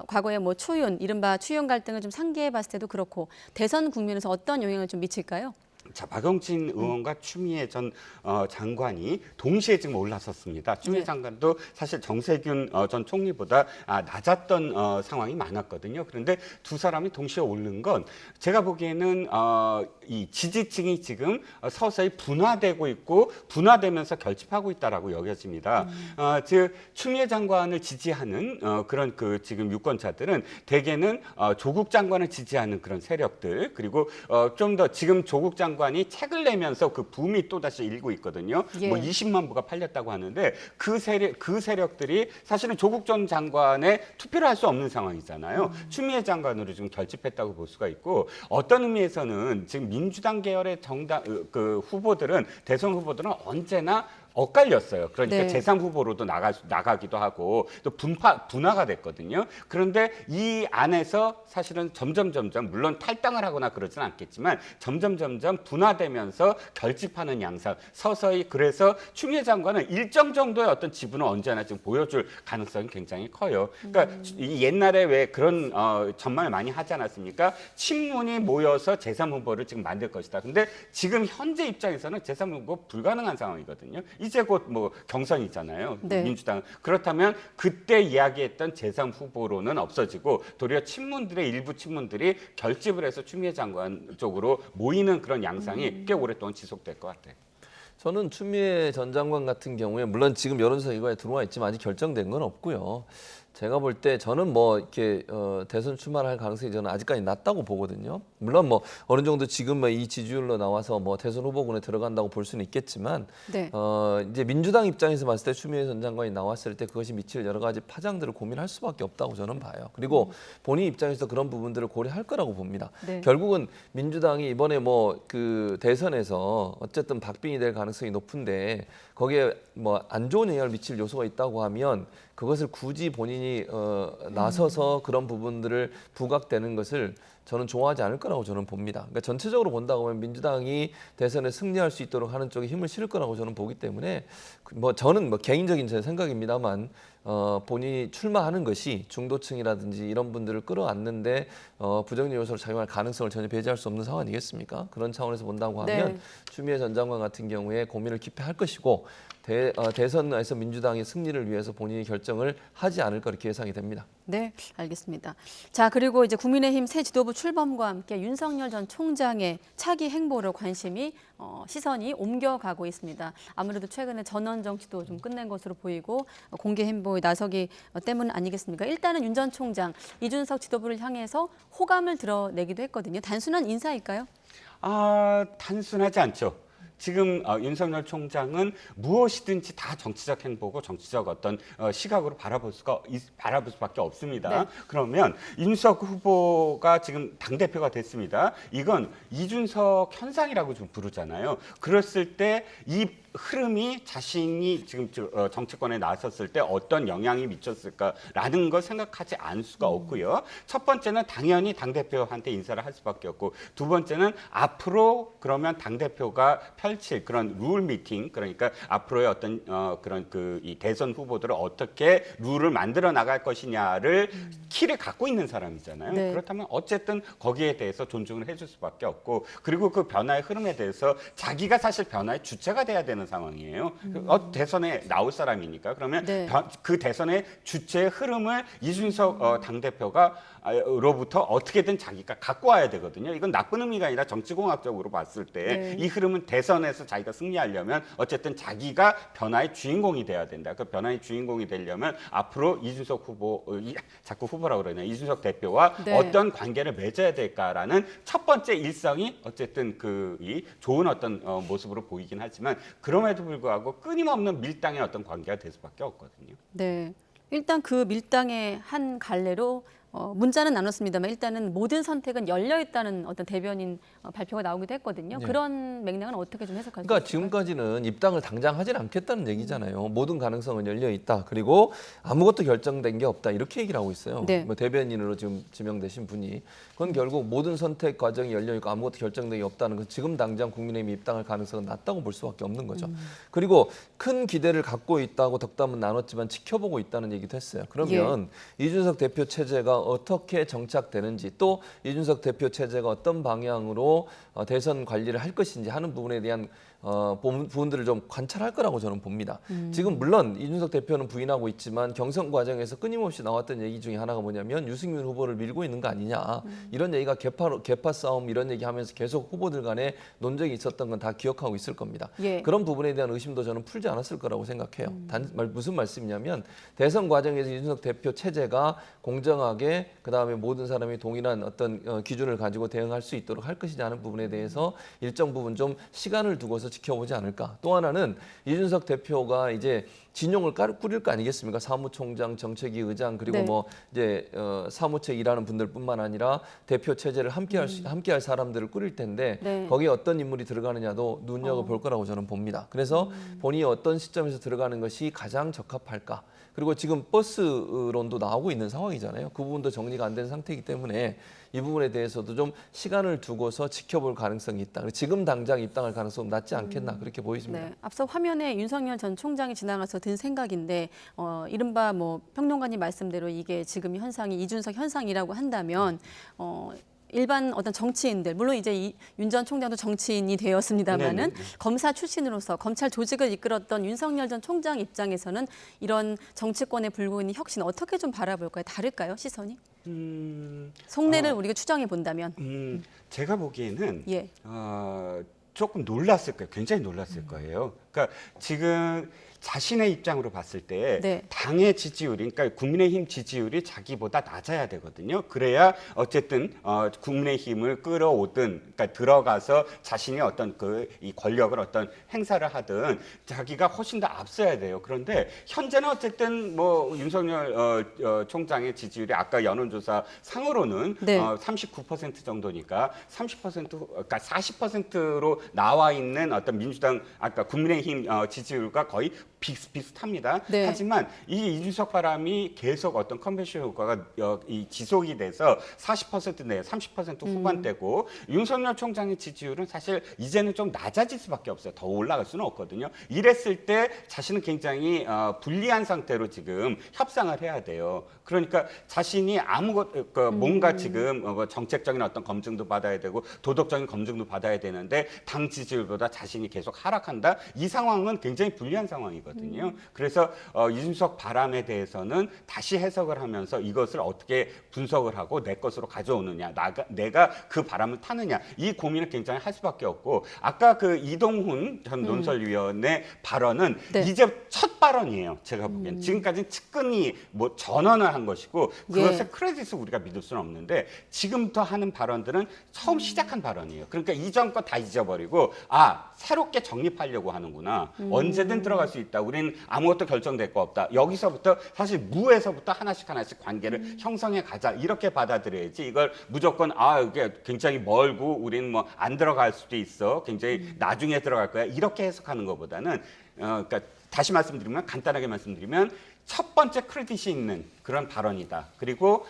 과거에 뭐 초윤 이른바 추윤 갈등을 좀 상기해봤을 때도 그렇고 대선 국면에서 어떤 영향을 좀 미칠까요? 자, 박용진 의원과 추미애 전 장관이 동시에 지금 올라섰습니다. 추미애 네. 장관도 사실 정세균 전 총리보다 낮았던 상황이 많았거든요. 그런데 두 사람이 동시에 오른 건 제가 보기에는 이 지지층이 지금 서서히 분화되고 있고 분화되면서 결집하고 있다라고 여겨집니다. 즉 추미애 장관을 지지하는 그런 그 지금 유권자들은 대개는 조국 장관을 지지하는 그런 세력들 그리고 좀 더 지금 조국 장관이 책을 내면서 그 붐이 또 다시 일고 있거든요. 예. 뭐 20만 부가 팔렸다고 하는데 그 세력들이 사실은 조국 전 장관에 투표를 할 수 없는 상황이잖아요. 추미애 장관으로 지금 결집했다고 볼 수가 있고 어떤 의미에서는 지금 민주당 계열의 정당 그 후보들은 대선 후보들은 언제나 엇갈렸어요. 그러니까 네. 제3 후보로도 나가기도 하고 또 분화가 됐거든요. 그런데 이 안에서 사실은 점점 물론 탈당을 하거나 그러진 않겠지만 점점 분화되면서 결집하는 양상 서서히 그래서 추미애 장관은 일정 정도의 어떤 지분을 언제나 지금 보여줄 가능성이 굉장히 커요. 그러니까 이 옛날에 왜 그런 전망을 많이 하지 않았습니까? 친문이 모여서 제3 후보를 지금 만들 것이다. 근데 지금 현재 입장에서는 제3 후보 불가능한 상황이거든요. 이제 곧 뭐 경선이잖아요. 네. 민주당. 그렇다면 그때 이야기했던 제3 후보로는 없어지고 도리어 일부 친문들이 결집을 해서 추미애 장관 쪽으로 모이는 그런 양상이 꽤 오랫동안 지속될 것 같아요. 저는 추미애 전 장관 같은 경우에 물론 지금 여론조사 결과에 들어와 있지만 아직 결정된 건 없고요. 제가 볼 때 저는 뭐 이렇게 대선 출마를 할 가능성이 저는 아직까지 낮다고 보거든요. 물론 뭐 어느 정도 지금 이 지지율로 나와서 뭐 대선 후보군에 들어간다고 볼 수는 있겠지만 네. 이제 민주당 입장에서 봤을 때 추미애 전 장관이 나왔을 때 그것이 미칠 여러 가지 파장들을 고민할 수밖에 없다고 저는 봐요. 그리고 본인 입장에서 그런 부분들을 고려할 거라고 봅니다. 네. 결국은 민주당이 이번에 뭐 그 대선에서 어쨌든 박빙이 될 가능성이 높은데 거기에 뭐 안 좋은 영향을 미칠 요소가 있다고 하면 그것을 굳이 본인이 나서서 그런 부분들을 부각되는 것을 저는 좋아하지 않을 거라고 저는 봅니다. 그러니까 전체적으로 본다고 하면 민주당이 대선에 승리할 수 있도록 하는 쪽에 힘을 실을 거라고 저는 보기 때문에 뭐 저는 뭐 개인적인 제 생각입니다만 본인이 출마하는 것이 중도층이라든지 이런 분들을 끌어안는데 부정적 요소로 작용할 가능성을 전혀 배제할 수 없는 상황이겠습니까? 그런 차원에서 본다고 하면 네. 추미애 전 장관 같은 경우에 고민을 깊이 할 것이고 대선에서 민주당의 승리를 위해서 본인이 결정을 하지 않을까 이렇게 예상이 됩니다. 네, 알겠습니다. 자, 그리고 이제 국민의힘 새 지도부 출범과 함께 윤석열 전 총장의 차기 행보로 관심이 시선이 옮겨가고 있습니다. 아무래도 최근에 전원 정치도 좀 끝낸 것으로 보이고 공개 행보에 나서기 때문 아니겠습니까? 일단은 윤 전 총장 이준석 지도부를 향해서 호감을 드러내기도 했거든요. 단순한 인사일까요? 단순하지 않죠. 지금 윤석열 총장은 무엇이든지 다 정치적 행보고 정치적 어떤 시각으로 바라볼 수밖에 없습니다. 네. 그러면 이준석 후보가 지금 당대표가 됐습니다. 이건 이준석 현상이라고 좀 부르잖아요. 그랬을 때 이 흐름이 자신이 지금 정치권에 나섰을 때 어떤 영향이 미쳤을까라는 걸 생각하지 않을 수가 없고요. 첫 번째는 당연히 당대표한테 인사를 할 수밖에 없고, 두 번째는 앞으로 그러면 당대표가 펼칠 그런 룰 미팅, 그러니까 앞으로의 어떤 그런 이 대선 후보들을 어떻게 룰을 만들어 나갈 것이냐를 키를 갖고 있는 사람이잖아요. 네. 그렇다면 어쨌든 거기에 대해서 존중을 해줄 수밖에 없고, 그리고 그 변화의 흐름에 대해서 자기가 사실 변화의 주체가 돼야 되는 상황이에요. 대선에 나올 사람이니까. 그러면 네. 그 대선의 주체의 흐름을 이준석 당대표가 로부터 어떻게든 자기가 갖고 와야 되거든요. 이건 나쁜 의미가 아니라 정치공학적으로 봤을 때 이 흐름은 대선에서 자기가 승리하려면 어쨌든 자기가 변화의 주인공이 돼야 된다. 그 변화의 주인공이 되려면 앞으로 이준석 후보, 자꾸 후보라고 그러네요. 이준석 대표와 어떤 관계를 맺어야 될까라는 첫 번째 일성이 어쨌든 이 좋은 어떤 모습으로 보이긴 하지만, 그럼에도 불구하고 끊임없는 밀당의 어떤 관계가 될 수밖에 없거든요. 네. 일단 그 밀당의 한 갈래로 문자는 나눴습니다만 일단은 모든 선택은 열려 있다는 어떤 대변인 발표가 나오기도 했거든요. 네. 그런 맥락은 어떻게 좀 해석할 수 그러니까 있을까요? 지금까지는 입당을 당장 하진 않겠다는 얘기잖아요. 모든 가능성은 열려 있다. 그리고 아무것도 결정된 게 없다. 이렇게 얘기를 하고 있어요. 네. 뭐 대변인으로 지금 지명되신 분이. 그건 결국 모든 선택 과정이 열려 있고 아무것도 결정된 게 없다는 건 지금 당장 국민의힘이 입당할 가능성은 낮다고 볼 수밖에 없는 거죠. 그리고 큰 기대를 갖고 있다고 덕담은 나눴지만 지켜보고 있다는 얘기도 했어요. 그러면 이준석 대표 체제가 어떻게 정착되는지, 또 이준석 대표 체제가 어떤 방향으로 대선 관리를 할 것인지 하는 부분에 대한 부분들을 좀 관찰할 거라고 저는 봅니다. 지금 물론 이준석 대표는 부인하고 있지만 경선 과정에서 끊임없이 나왔던 얘기 중에 하나가 뭐냐면 유승민 후보를 밀고 있는 거 아니냐. 이런 얘기가 개파 싸움 이런 얘기하면서 계속 후보들 간에 논쟁이 있었던 건 다 기억하고 있을 겁니다. 예. 그런 부분에 대한 의심도 저는 풀지 않았을 거라고 생각해요. 무슨 말씀이냐면 대선 과정에서 이준석 대표 체제가 공정하게 그다음에 모든 사람이 동일한 어떤 기준을 가지고 대응할 수 있도록 할 것이냐 하는 부분에 대해서 일정 부분 좀 시간을 두고서 지켜보지 않을까. 또 하나는 이준석 대표가 이제 진영을 꾸릴 거 아니겠습니까? 사무총장, 정책위 의장, 그리고 뭐 이제 사무처 일하는 분들뿐만 아니라 대표 체제를 함께할 사람들을 꾸릴 텐데 거기에 어떤 인물이 들어가느냐도 눈여겨볼 거라고 저는 봅니다. 그래서 본인이 어떤 시점에서 들어가는 것이 가장 적합할까? 그리고 지금 버스론도 나오고 있는 상황이잖아요. 그 부분도 정리가 안 된 상태이기 때문에 이 부분에 대해서도 좀 시간을 두고서 지켜볼 가능성이 있다. 지금 당장 입당할 가능성은 낮지 않겠나 그렇게 보이십니다. 네, 앞서 화면에 윤석열 전 총장이 지나가서 든 생각인데 이른바 뭐 평론가님 말씀대로 이게 지금 현상이 이준석 현상이라고 한다면 일반 어떤 정치인들, 물론 이제 윤 전 총장도 정치인이 되었습니다만은 검사 출신으로서 검찰 조직을 이끌었던 윤석열 전 총장 입장에서는 이런 정치권에 불고 있는 혁신 어떻게 좀 바라볼까요? 다를까요, 시선이? 속내를 우리가 추정해 본다면. 제가 보기에는 조금 놀랐을 거예요. 굉장히 놀랐을 거예요. 그러니까 지금 자신의 입장으로 봤을 때 당의 지지율이, 그러니까 국민의힘 지지율이 자기보다 낮아야 되거든요. 그래야 어쨌든 국민의힘을 끌어오든, 그러니까 들어가서 자신이 어떤 이 권력을 어떤 행사를 하든 자기가 훨씬 더 앞서야 돼요. 그런데 현재는 어쨌든 뭐 윤석열 총장의 지지율이 아까 여론조사 상으로는 39% 정도니까 30%, 그러니까 40%로 나와 있는 어떤 민주당, 아까 국민의힘 지지율과 거의 비슷합니다. 하지만 이 이준석 바람이 계속 어떤 컨벤션 효과가 지속이 돼서 40% 내 30% 후반대고 윤석열 총장의 지지율은 사실 이제는 좀 낮아질 수밖에 없어요. 더 올라갈 수는 없거든요. 이랬을 때 자신은 굉장히 불리한 상태로 지금 협상을 해야 돼요. 그러니까 자신이 뭔가 지금 정책적인 어떤 검증도 받아야 되고 도덕적인 검증도 받아야 되는데 당 지지율보다 자신이 계속 하락한다. 이 상황은 굉장히 불리한 상황이거든요. 부분이거든요. 그래서 이준석 바람에 대해서는 다시 해석을 하면서 이것을 어떻게 분석을 하고 내 것으로 가져오느냐, 내가 그 바람을 타느냐, 이 고민을 굉장히 할 수밖에 없고, 아까 그 이동훈 전 논설위원의 발언은 이제 첫 발언이에요. 제가 보기엔 지금까지는 측근이 뭐 전언을 한 것이고 그것의 크레딧을 우리가 믿을 수는 없는데, 지금부터 하는 발언들은 처음 시작한 발언이에요. 그러니까 이전 거 다 잊어버리고 새롭게 정립하려고 하는구나. 언제든 들어갈 수 있다. 우리는 아무것도 결정될 거 없다. 여기서부터 사실 무에서부터 하나씩 형성해 가자. 이렇게 받아들여야지, 이걸 무조건 이게 굉장히 멀고 우리는 뭐 안 들어갈 수도 있어, 굉장히 나중에 들어갈 거야, 이렇게 해석하는 것보다는 그러니까 다시 말씀드리면, 간단하게 말씀드리면, 첫 번째 크레딧이 있는 그런 발언이다. 그리고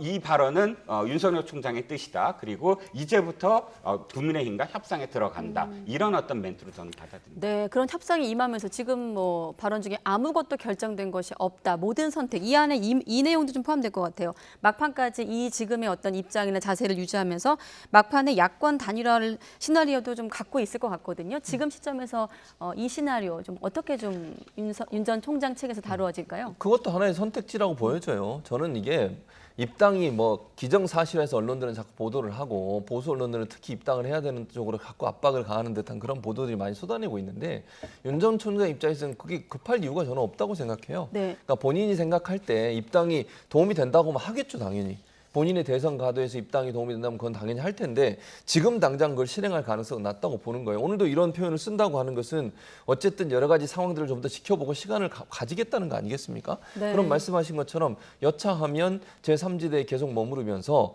이 발언은 윤석열 총장의 뜻이다. 그리고 이제부터 국민의힘과 협상에 들어간다. 이런 어떤 멘트로 저는 받아들입니다. 네, 그런 협상이 임하면서 지금 뭐 발언 중에 아무것도 결정된 것이 없다. 모든 선택, 이 안에 이 내용도 좀 포함될 것 같아요. 막판까지 이 지금의 어떤 입장이나 자세를 유지하면서 막판에 야권 단일화를 시나리오도 좀 갖고 있을 것 같거든요. 지금 시점에서 이 시나리오 좀 어떻게 좀 윤 전 총장 측에서 다루어질까요? 그것도 하나의 선택지라고 보여져요. 저는 이게 입당이 뭐 기정사실에서 언론들은 자꾸 보도를 하고 보수 언론들은 특히 입당을 해야 되는 쪽으로 자꾸 압박을 가하는 듯한 그런 보도들이 많이 쏟아내고 있는데, 윤 전 총장 입장에서는 그게 급할 이유가 저는 없다고 생각해요. 그러니까 본인이 생각할 때 입당이 도움이 된다고 하면 하겠죠, 당연히. 본인의 대선 가도에서 입당이 도움이 된다면 그건 당연히 할 텐데, 지금 당장 그걸 실행할 가능성은 낮다고 보는 거예요. 오늘도 이런 표현을 쓴다고 하는 것은 어쨌든 여러 가지 상황들을 좀 더 지켜보고 시간을 가지겠다는 거 아니겠습니까? 그럼 말씀하신 것처럼 여차하면 제3지대에 계속 머무르면서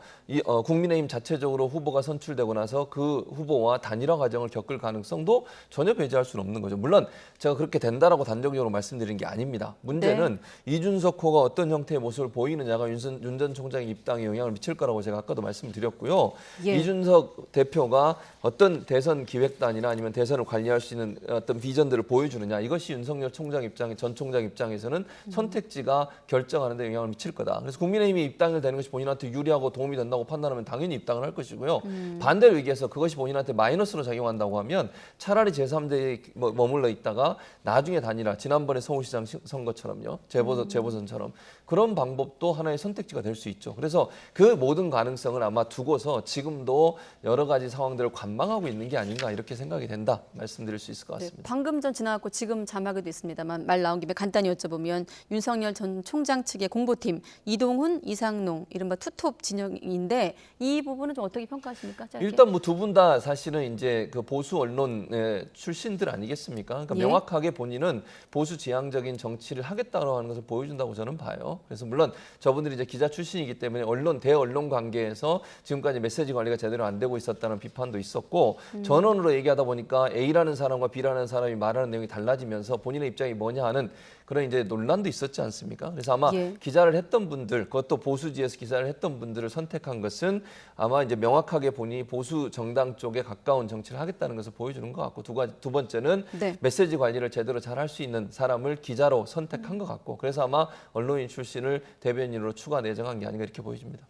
국민의힘 자체적으로 후보가 선출되고 나서 그 후보와 단일화 과정을 겪을 가능성도 전혀 배제할 수는 없는 거죠. 물론 제가 그렇게 된다라고 단정적으로 말씀드린 게 아닙니다. 문제는 이준석 호가 어떤 형태의 모습을 보이느냐가 윤 전 총장의 입당에 영향을 미칠 거라고 제가 아까도 말씀드렸고요. 이준석 대표가 어떤 대선 기획단이나 아니면 대선을 관리할 수 있는 어떤 비전들을 보여주느냐, 이것이 윤석열 전 총장 입장에서는 선택지가 결정하는 데 영향을 미칠 거다. 그래서 국민의힘이 입당을 되는 것이 본인한테 유리하고 도움이 된다고 판단하면 당연히 입당을 할 것이고요. 반대로 얘기해서 그것이 본인한테 마이너스로 작용한다고 하면 차라리 제3대에 머물러 있다가 나중에 단일화, 지난번에 서울시장 선거처럼요, 재보선처럼 그런 방법도 하나의 선택지가 될 수 있죠. 그래서 그 모든 가능성을 아마 두고서 지금도 여러 가지 상황들을 관망하고 있는 게 아닌가, 이렇게 생각이 된다 말씀드릴 수 있을 것 같습니다. 방금 전 지나갔고 지금 자막에도 있습니다만, 말 나온 김에 간단히 여쭤보면 윤석열 전 총장 측의 공보팀 이동훈, 이상농, 이른바 투톱 진영인데 이 부분은 좀 어떻게 평가하십니까? 짧게. 일단 뭐 두 분 다 사실은 이제 그 보수 언론의 출신들 아니겠습니까? 그러니까 명확하게 본인은 보수 지향적인 정치를 하겠다고 하는 것을 보여준다고 저는 봐요. 그래서 물론 저분들이 이제 기자 출신이기 때문에 대언론 관계에서 지금까지 메시지 관리가 제대로 안 되고 있었다는 비판도 있었고, 전원으로 얘기하다 보니까 A라는 사람과 B라는 사람이 말하는 내용이 달라지면서 본인의 입장이 뭐냐 하는 그런 이제 논란도 있었지 않습니까? 그래서 아마 기자를 했던 분들, 그것도 보수지에서 기자를 했던 분들을 선택한 것은 아마 이제 명확하게 본인이 보수 정당 쪽에 가까운 정치를 하겠다는 것을 보여주는 것 같고, 두 번째는 메시지 관리를 제대로 잘 할 수 있는 사람을 기자로 선택한 것 같고, 그래서 아마 언론인 출신을 대변인으로 추가 내정한 게 아닌가 이렇게 보여집니다.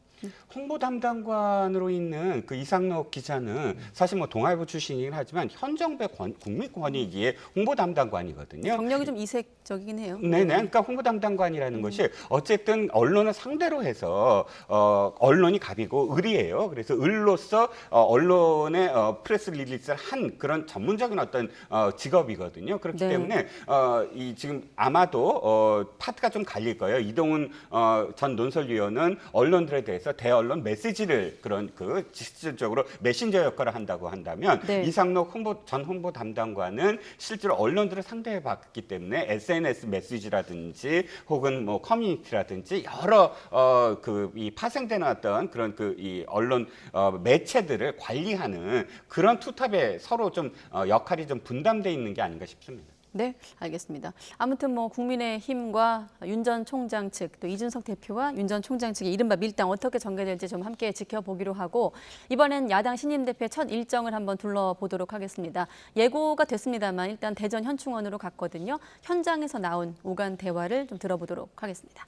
홍보 담당관으로 있는 그 이상록 기자는 사실 뭐 동아일보 출신이긴 하지만 현 정부의 국민권익위의 홍보 담당관이거든요. 경력이 좀 이색적이긴 해요. 네네. 그러니까 홍보 담당관이라는 것이 어쨌든 언론을 상대로 해서 언론이 갑이고 을이에요. 그래서 을로서 언론의 프레스 릴리스를 한 그런 전문적인 어떤 직업이거든요. 그렇기 때문에 이 지금 아마도 파트가 좀 갈릴 거예요. 이동훈 전 논설위원은 언론들에 대해서 대언론 메시지를 그런 그 실질적으로 메신저 역할을 한다고 한다면 이상록 전 홍보 담당관은 실제로 언론들을 상대해 봤기 때문에 SNS 메시지라든지 혹은 뭐 커뮤니티라든지 여러 이 파생되는 어떤 그런 이 언론 매체들을 관리하는 그런 투탑에 서로 좀 역할이 좀 분담돼 있는 게 아닌가 싶습니다. 네, 알겠습니다. 아무튼 뭐 국민의힘과 윤 전 총장 측, 또 이준석 대표와 윤 전 총장 측의 이른바 밀당 어떻게 전개될지 좀 함께 지켜보기로 하고, 이번엔 야당 신임 대표의 첫 일정을 한번 둘러보도록 하겠습니다. 예고가 됐습니다만 일단 대전 현충원으로 갔거든요. 현장에서 나온 오간 대화를 좀 들어보도록 하겠습니다.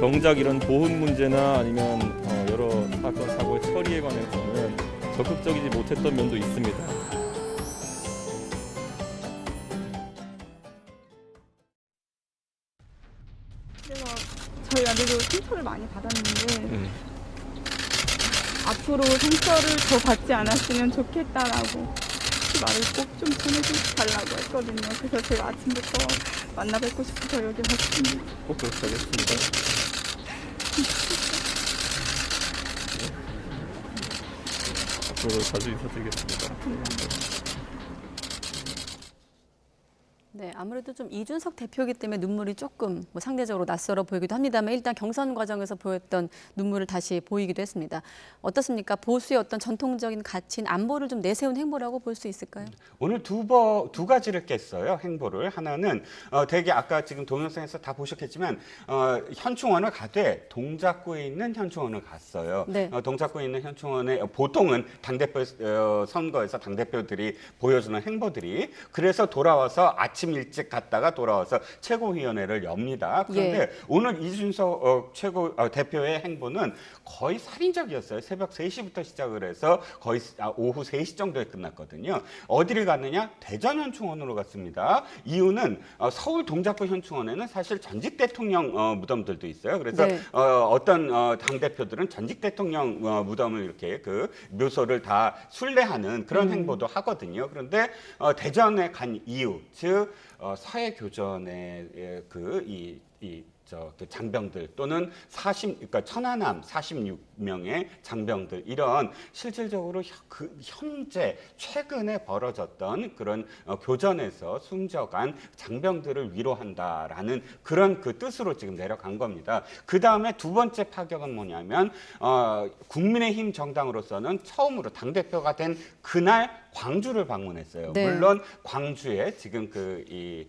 정작 이런 보훈 문제나 아니면 여러 사건 사고의 처리에 관해서는 적극적이지 못했던 면도 있습니다. 그래서 저희가 늘 상처를 많이 받았는데 앞으로 상처를 더 받지 않았으면 좋겠다라고 그 말을 꼭 좀 전해달라고 했거든요. 그래서 제가 아침부터 만나 뵙고 싶어서 여기 왔습니다. 꼭 그렇게 하겠습니다. 앞으로 자주 인사드리겠습니다. 네, 아무래도 좀 이준석 대표이기 때문에 눈물이 조금 상대적으로 낯설어 보이기도 합니다만 일단 경선 과정에서 보였던 눈물을 다시 보이기도 했습니다. 어떻습니까? 보수의 어떤 전통적인 가치인 안보를 좀 내세운 행보라고 볼 수 있을까요? 오늘 두 가지를 깼어요. 행보를. 하나는 되게 아까 지금 동영상에서 다 보셨겠지만 현충원을 가되 동작구에 있는 현충원을 갔어요. 네. 동작구에 있는 현충원에 보통은 당대표 선거에서 당대표들이 보여주는 행보들이 그래서 돌아와서 아침 일찍 갔다가 돌아와서 최고위원회를 엽니다. 그런데 오늘 이준석 대표의 행보는 거의 살인적이었어요. 새벽 3시부터 시작을 해서 거의 오후 3시 정도에 끝났거든요. 어디를 갔느냐? 대전 현충원으로 갔습니다. 이유는 서울 동작구 현충원에는 사실 전직 대통령 무덤들도 있어요. 그래서 어떤 당대표들은 전직 대통령 무덤을 이렇게 그 묘소를 다 순례하는 그런 행보도 하거든요. 그런데 대전에 간 이유, 즉 사회교전의 그 장병들 또는 그러니까 천안함 46명의 장병들 이런 실질적으로 현재 최근에 벌어졌던 그런 교전에서 숨져간 장병들을 위로한다라는 그런 그 뜻으로 지금 내려간 겁니다. 그 다음에 두 번째 파격은 뭐냐면 국민의힘 정당으로서는 처음으로 당대표가 된 그날 광주를 방문했어요. 네. 물론 광주에 지금 이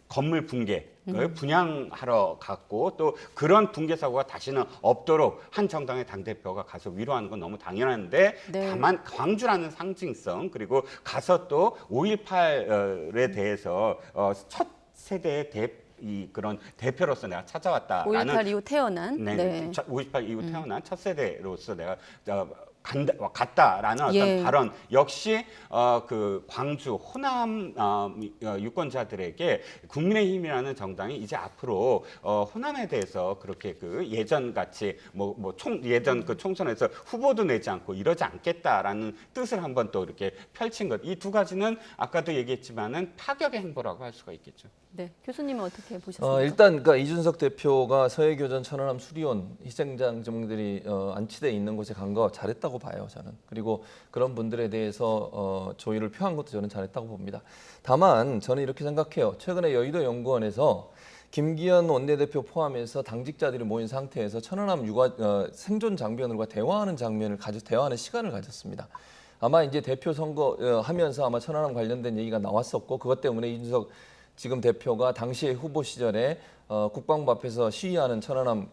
건물 붕괴를 분양하러 갔고 또 그런 붕괴 사고가 다시는 없도록 한 정당의 당대표가 가서 위로하는 건 너무 당연한데 다만 광주라는 상징성 그리고 가서 또 5.18에 대해서 첫 세대의 그런 대표로서 내가 찾아왔다라는 5.18 이후 태어난 5.18 이후 태어난 첫 세대로서 내가 갔다라는 어떤 발언 역시 그 광주 호남 유권자들에게 국민의힘이라는 정당이 이제 앞으로 호남에 대해서 그렇게 그 예전 같이 예전 그 총선에서 후보도 내지 않고 이러지 않겠다라는 뜻을 한번 또 이렇게 펼친 것. 이 두 가지는 아까도 얘기했지만은 파격의 행보라고 할 수가 있겠죠. 네, 교수님은 어떻게 보셨습니까? 일단 그러니까 이준석 대표가 서해교전 천안함 수리원 희생장정들이 안치돼 있는 곳에 간 거 잘했다고 봐요, 저는. 그리고 그런 분들에 대해서 조의를 표한 것도 저는 잘했다고 봅니다. 다만 저는 이렇게 생각해요. 최근에 여의도 연구원에서 김기현 원내대표 포함해서 당직자들이 모인 상태에서 천안함 생존 장병들과 대화하는 장면을 대화하는 시간을 가졌습니다. 아마 이제 대표 선거 하면서 아마 천안함 관련된 얘기가 나왔었고 그것 때문에 이준석 지금 대표가 당시에 후보 시절에 국방부 앞에서 시위하는 천안함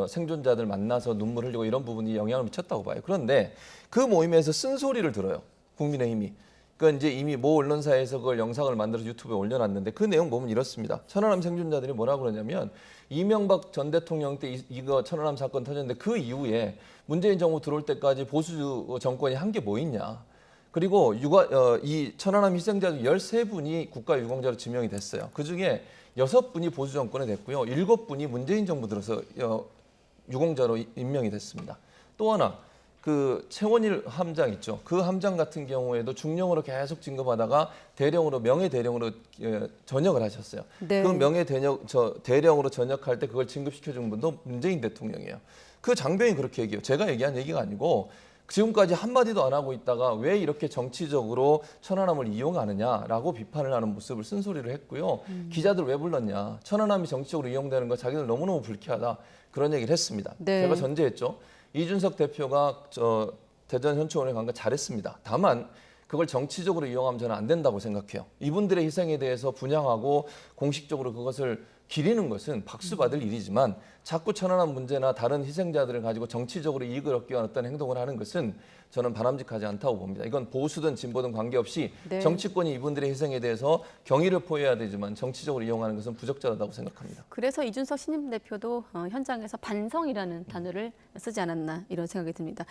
생존자들 만나서 눈물 흘리고 이런 부분이 영향을 미쳤다고 봐요. 그런데 그 모임에서 쓴소리를 들어요. 국민의힘이. 그러니까 이제 이미 모 언론사에서 그걸 영상을 만들어서 유튜브에 올려놨는데 그 내용 보면 이렇습니다. 천안함 생존자들이 뭐라고 그러냐면 이명박 전 대통령 때 이거 천안함 사건 터졌는데 그 이후에 문재인 정부 들어올 때까지 보수 정권이 한 게 뭐 있냐. 그리고 이 천안함 희생자 13분이 국가유공자로 지명이 됐어요. 그중에 6분이 보수 정권에 됐고요. 7분이 문재인 정부 들어서 유공자로 임명이 됐습니다. 또 하나 그 최원일 함장 있죠. 그 함장 같은 경우에도 중령으로 계속 진급하다가 대령으로 명예 대령으로 전역을 하셨어요. 네. 그 명예 대령으로 전역할 때 그걸 진급시켜준 분도 문재인 대통령이에요. 그 장병이 그렇게 얘기해요. 제가 얘기한 얘기가 아니고 지금까지 한마디도 안 하고 있다가 왜 이렇게 정치적으로 천안함을 이용하느냐라고 비판을 하는 모습을 쓴소리를 했고요. 기자들 왜 불렀냐. 천안함이 정치적으로 이용되는 거 자기들 너무너무 불쾌하다. 그런 얘기를 했습니다. 네. 제가 전제했죠. 이준석 대표가 대전 현충원에 간 거 잘했습니다. 다만 그걸 정치적으로 이용하면 저는 안 된다고 생각해요. 이분들의 희생에 대해서 분양하고 공식적으로 그것을 기리는 것은 박수 받을 일이지만 자꾸 천안함 문제나 다른 희생자들을 가지고 정치적으로 이익을 얻기 위한 어떤 행동을 하는 것은 저는 바람직하지 않다고 봅니다. 이건 보수든 진보든 관계없이 네. 정치권이 이분들의 희생에 대해서 경의를 표해야 되지만 정치적으로 이용하는 것은 부적절하다고 생각합니다. 그래서 이준석 신임 대표도 현장에서 반성이라는 단어를 쓰지 않았나 이런 생각이 듭니다.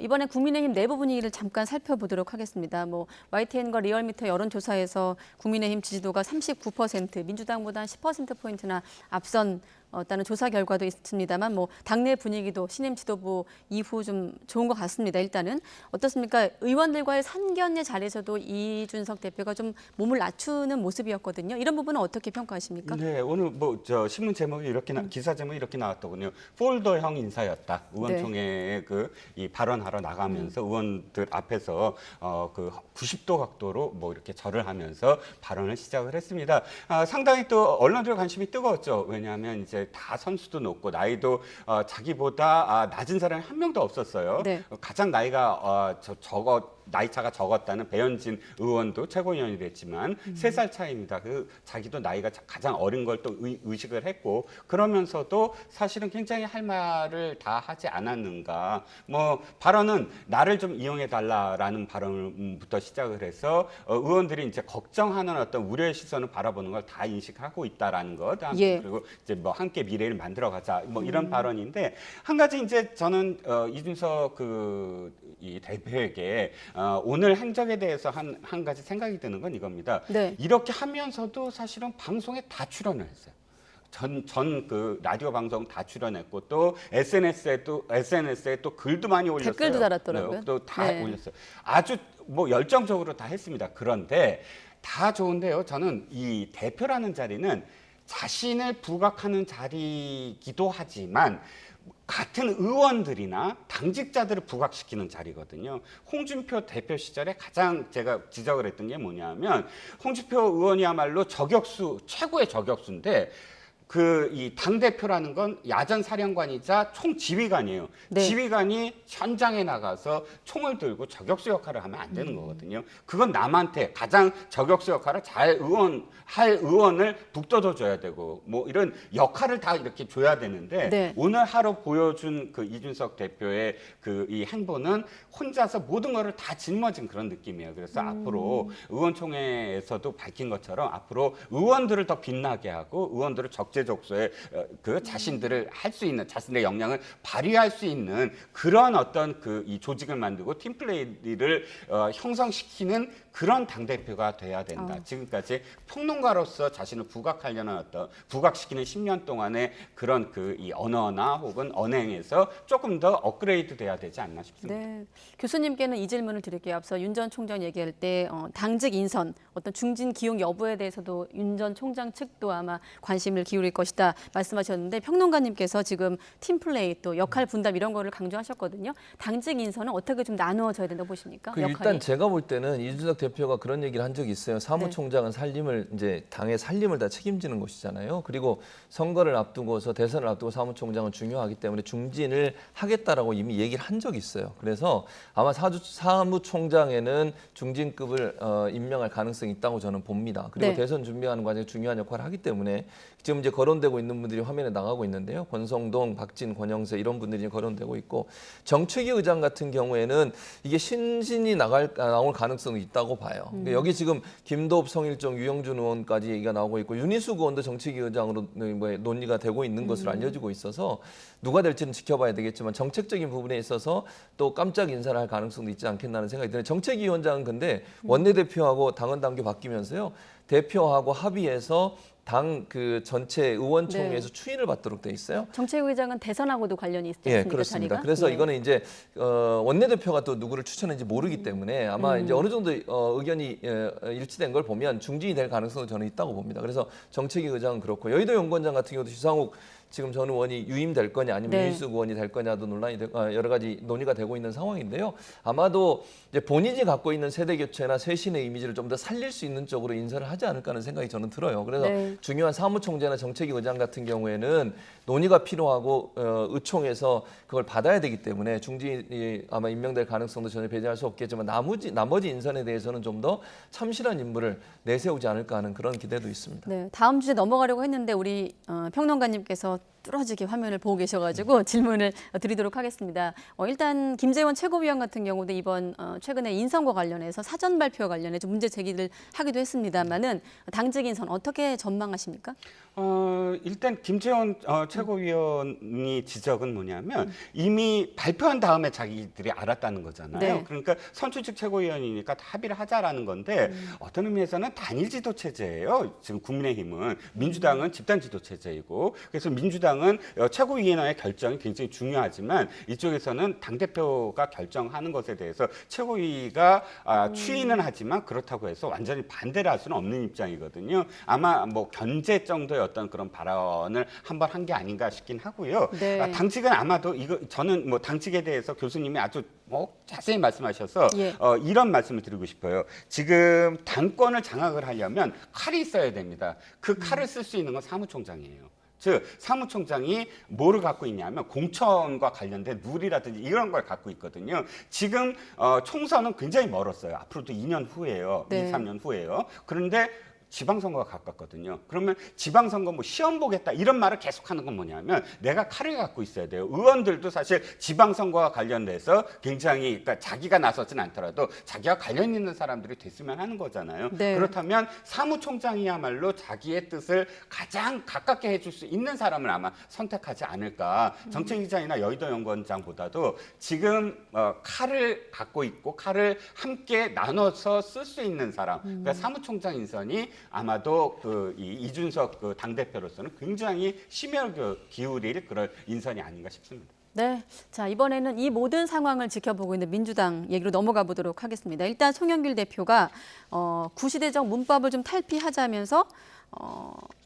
이번에 국민의힘 내부 분위기를 잠깐 살펴보도록 하겠습니다. 뭐 YTN과 리얼미터 여론조사에서 국민의힘 지지도가 39%, 민주당보다 한 10%포인트나 앞선 다는 조사 결과도 있습니다만 뭐 당내 분위기도 신임 지도부 이후 좀 좋은 것 같습니다. 일단은 어떻습니까? 의원들과의 상견례 자리에서도 이준석 대표가 좀 몸을 낮추는 모습이었거든요. 이런 부분은 어떻게 평가하십니까? 네, 오늘 뭐 저 신문 제목이 이렇게 기사 제목이 이렇게 나왔더군요. 폴더형 인사였다. 의원총회에 그 이 발언하러 나가면서 의원들 앞에서 그 90도 각도로 뭐 이렇게 절을 하면서 발언을 시작을 했습니다. 상당히 또 언론들 관심이 뜨거웠죠. 왜냐하면 이제 다 선수도 높고 나이도 자기보다 낮은 사람이 한 명도 없었어요. 네. 가장 나이가 나이차가 적었다는 배현진 의원도 최고위원이 됐지만 3살 차이입니다. 그 자기도 나이가 가장 어린 걸 또 의식을 했고 그러면서도 사실은 굉장히 할 말을 다 하지 않았는가. 뭐 발언은 나를 좀 이용해 달라라는 발언부터 시작을 해서 의원들이 이제 걱정하는 어떤 우려의 시선을 바라보는 걸 다 인식하고 있다라는 것. 예. 그리고 이제 뭐 함께 미래를 만들어가자 뭐 이런 발언인데 한 가지 이제 저는 이준석 이 대표에게 오늘 행적에 대해서 한 가지 생각이 드는 건 이겁니다. 네. 이렇게 하면서도 사실은 방송에 다 출연을 했어요. 그 라디오 방송 다 출연했고 또 SNS에 또 글도 많이 올렸어요. 댓글도 달았더라고요. 네, 또 다 네. 올렸어요. 아주 뭐 열정적으로 다 했습니다. 그런데 다 좋은데요. 저는 이 대표라는 자리는 자신을 부각하는 자리이기도 하지만 같은 의원들이나 당직자들을 부각시키는 자리거든요. 홍준표 대표 시절에 가장 제가 지적을 했던 게 뭐냐면 홍준표 의원이야말로 최고의 저격수인데 이 당대표라는 건 야전사령관이자 총지휘관이에요. 네. 지휘관이 현장에 나가서 총을 들고 저격수 역할을 하면 안 되는 거거든요. 그건 남한테 가장 저격수 역할을 할 의원을 북돋아줘야 되고 뭐 이런 역할을 다 이렇게 줘야 되는데 네. 오늘 하루 보여준 그 이준석 대표의 이 행보는 혼자서 모든 거를 다 짊어진 그런 느낌이에요. 그래서 앞으로 의원총회에서도 밝힌 것처럼 앞으로 의원들을 더 빛나게 하고 의원들을 적재적소에 그 자신들을 할 수 있는 자신의 역량을 발휘할 수 있는 그런 어떤 이 조직을 만들고 팀플레이를 형성시키는 그런 당대표가 돼야 된다. 지금까지 평론가로서 자신을 부각시키는 10년 동안의 그런 이 언어나 혹은 언행에서 조금 더 업그레이드 돼야 되지 않나 싶습니다. 네. 교수님께는 이 질문을 드릴게요. 앞서 윤 전 총장 얘기할 때 당직 인선, 어떤 중진 기용 여부에 대해서도 윤 전 총장 측도 아마 관심을 기울일 것이다 말씀하셨는데 평론가님께서 지금 팀플레이 또 역할 분담 이런 거를 강조하셨거든요. 당직 인선은 어떻게 좀 나누어져야 된다고 보십니까? 일단 제가 볼 때는 이준석 대표가 그런 얘기를 한 적이 있어요. 사무총장은 이제 당의 살림을 다 책임지는 것이잖아요. 그리고 선거를 앞두고서 대선을 앞두고 사무총장은 중요하기 때문에 중진을 하겠다라고 이미 얘기를 한 적이 있어요. 그래서 아마 사무총장에는 중진급을 임명할 가능성이 있다고 저는 봅니다. 그리고 대선 준비하는 과정에 중요한 역할을 하기 때문에 지금 이제 거론되고 있는 분들이 화면에 나가고 있는데요. 권성동, 박진, 권영세 이런 분들이 거론되고 있고 정책위 의장 같은 경우에는 이게 신신이 나올 가능성이 있다고 봐요. 그러니까 여기 지금 김도읍, 성일종, 유영준 의원까지 얘기가 나오고 있고 윤희숙 의원도 정책위 의장으로 논의가 되고 있는 것으로 알려지고 있어서 누가 될지는 지켜봐야 되겠지만 정책적인 부분에 있어서 또 깜짝 인사를 할 가능성도 있지 않겠나는 생각이 드는데 정책위원장은 근데 원내대표하고 당헌 당규 바뀌면서요. 대표하고 합의해서 당 전체 의원총회에서 추인을 받도록 돼 있어요. 정책의장은 대선하고도 관련이 있지 않습니까? 그렇습니다. 자리가? 그래서 이거는 이제 원내대표가 또 누구를 추천했는지 모르기 때문에 아마 이제 어느 정도 의견이 일치된 걸 보면 중진이 될 가능성은 저는 있다고 봅니다. 그래서 정책위 의장은 그렇고 여의도 연구원장 같은 경우도 지상욱 지금 전 의원이 유임될 거냐 아니면 네. 유희숙 의원이 될 거냐도 여러 가지 논의가 되고 있는 상황인데요. 아마도 이제 본인이 갖고 있는 세대 교체나 쇄신의 이미지를 좀 더 살릴 수 있는 쪽으로 인사를 하지 않을까 하는 생각이 저는 들어요. 그래서 네. 중요한 사무총재나 정책위 의장 같은 경우에는 논의가 필요하고 의총에서 그걸 받아야 되기 때문에 중진이 아마 임명될 가능성도 전혀 배제할 수 없겠지만 나머지 인선에 대해서는 좀 더 참신한 인물을 내세우지 않을까 하는 그런 기대도 있습니다. 네, 다음 주제 넘어가려고 했는데 우리 평론가님께서 뚫어지게 화면을 보고 계셔가지고 질문을 드리도록 하겠습니다. 일단 김재원 최고위원 같은 경우도 이번 최근에 인선과 관련해서 사전 발표와 관련해 좀 문제 제기를 하기도 했습니다만은 당직 인선 어떻게 전망하십니까? 일단 김재원 최고위원이 지적은 뭐냐면 이미 발표한 다음에 자기들이 알았다는 거잖아요. 네. 그러니까 선출직 최고위원이니까 다 합의를 하자라는 건데 어떤 의미에서는 단일 지도 체제예요. 지금 국민의힘은 민주당은 집단 지도 체제이고 그래서 민주당은 최고위원회의 결정이 굉장히 중요하지만 이쪽에서는 당대표가 결정하는 것에 대해서 최고위가 추인은 하지만 그렇다고 해서 완전히 반대를 할 수는 없는 입장이거든요. 아마 뭐 견제 정도의 어떤 그런 발언을 한번 한 게 아닌가 싶긴 하고요. 네. 당직은 아마도 저는 뭐 당직에 대해서 교수님이 아주 자세히 말씀하셔서 예. 이런 말씀을 드리고 싶어요. 지금 당권을 장악을 하려면 칼이 있어야 됩니다. 그 칼을 쓸 수 있는 건 사무총장이에요. 즉 사무총장이 뭐를 갖고 있냐면 공천과 관련된 룰이라든지 이런 걸 갖고 있거든요. 지금 총선은 굉장히 멀었어요. 앞으로도 2년 후예요. 네. 2, 3년 후예요. 그런데 지방선거가 가깝거든요. 그러면 지방선거 뭐 시험 보겠다 이런 말을 계속하는 건 뭐냐면 내가 칼을 갖고 있어야 돼요. 의원들도 사실 지방선거와 관련돼서 굉장히 그러니까 자기가 나서진 않더라도 자기와 관련 있는 사람들이 됐으면 하는 거잖아요. 네. 그렇다면 사무총장이야말로 자기의 뜻을 가장 가깝게 해줄 수 있는 사람을 아마 선택하지 않을까. 정책위장이나 여의도연구원장보다도 지금 칼을 갖고 있고 칼을 함께 나눠서 쓸 수 있는 사람. 그러니까 사무총장 인선이 아마도 이준석 당대표로서는 굉장히 심혈을 기울일 그런 인선이 아닌가 싶습니다. 네, 자 이번에는 이 모든 상황을 지켜보고 있는 민주당 얘기로 넘어가 보도록 하겠습니다. 일단 송영길 대표가 구시대적 문법을 좀 탈피하자면서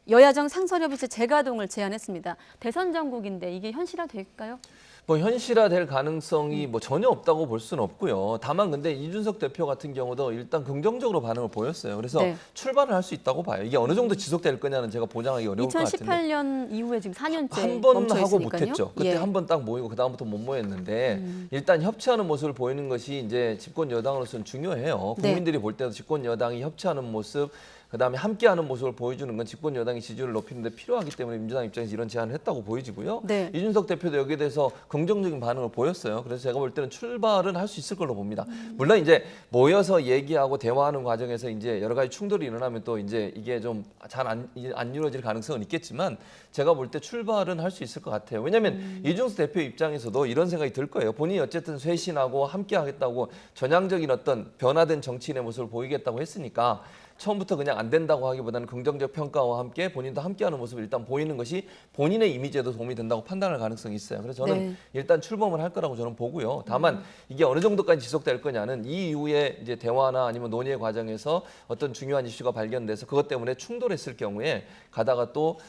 여야정 상설협의체 재가동을 제안했습니다. 대선 전국인데 이게 현실화될까요? 뭐 현실화될 가능성이 뭐 전혀 없다고 볼 수는 없고요. 다만 근데 이준석 대표 같은 경우도 일단 긍정적으로 반응을 보였어요. 그래서 네. 출발을 할 수 있다고 봐요. 이게 어느 정도 지속될 거냐는 제가 보장하기 어려울 것 같은데. 2018년 이후에 지금 4년째 한 번 멈춰 하고 있으니까요. 못했죠. 그때 예. 한 번 딱 모이고 그다음부터 못 모였는데 일단 협치하는 모습을 보이는 것이 이제 집권 여당으로서는 중요해요. 네. 국민들이 볼 때도 집권 여당이 협치하는 모습 그다음에 함께하는 모습을 보여주는 건 집권 여당의 지지율을 높이는 데 필요하기 때문에 민주당 입장에서 이런 제안을 했다고 보여지고요. 네. 이준석 대표도 여기에 대해서 긍정적인 반응을 보였어요. 그래서 제가 볼 때는 출발은 할 수 있을 걸로 봅니다. 물론 이제 모여서 얘기하고 대화하는 과정에서 이제 여러 가지 충돌이 일어나면 또 이제 이게 좀 잘 안 이루어질 가능성은 있겠지만 제가 볼 때 출발은 할 수 있을 것 같아요. 왜냐하면 이준석 대표 입장에서도 이런 생각이 들 거예요. 본인이 어쨌든 쇄신하고 함께하겠다고 전향적인 어떤 변화된 정치인의 모습을 보이겠다고 했으니까 처음부터 그냥 안 된다고 하기보다는 긍정적 평가와 함께 본인도 함께하는 모습을 일단 보이는 것이 본인의 이미지에도 도움이 된다고 판단할 가능성이 있어요. 그래서 저는 네. 일단 출범을 할 거라고 저는 보고요. 다만 이게 어느 정도까지 지속될 거냐는 이 이후에 이제 대화나 아니면 논의의 과정에서 어떤 중요한 이슈가 발견돼서 그것 때문에 충돌했을 경우에 가다가 또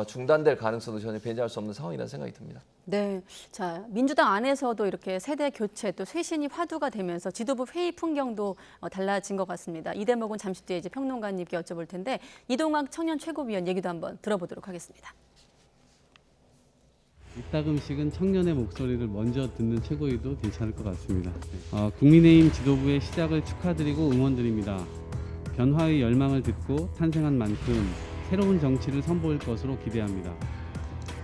중단될 가능성도 전혀 배제할 수 없는 상황이라는 생각이 듭니다. 네, 자 민주당 안에서도 이렇게 세대 교체 또 쇄신이 화두가 되면서 지도부 회의 풍경도 달라진 것 같습니다. 이 대목은 잠시 뒤에 이제 평론가님께 여쭤볼 텐데 이동학 청년 최고위원 얘기도 한번 들어보도록 하겠습니다. 이따금씩은 청년의 목소리를 먼저 듣는 최고위도 괜찮을 것 같습니다. 국민의힘 지도부의 시작을 축하드리고 응원드립니다. 변화의 열망을 듣고 탄생한 만큼 새로운 정치를 선보일 것으로 기대합니다.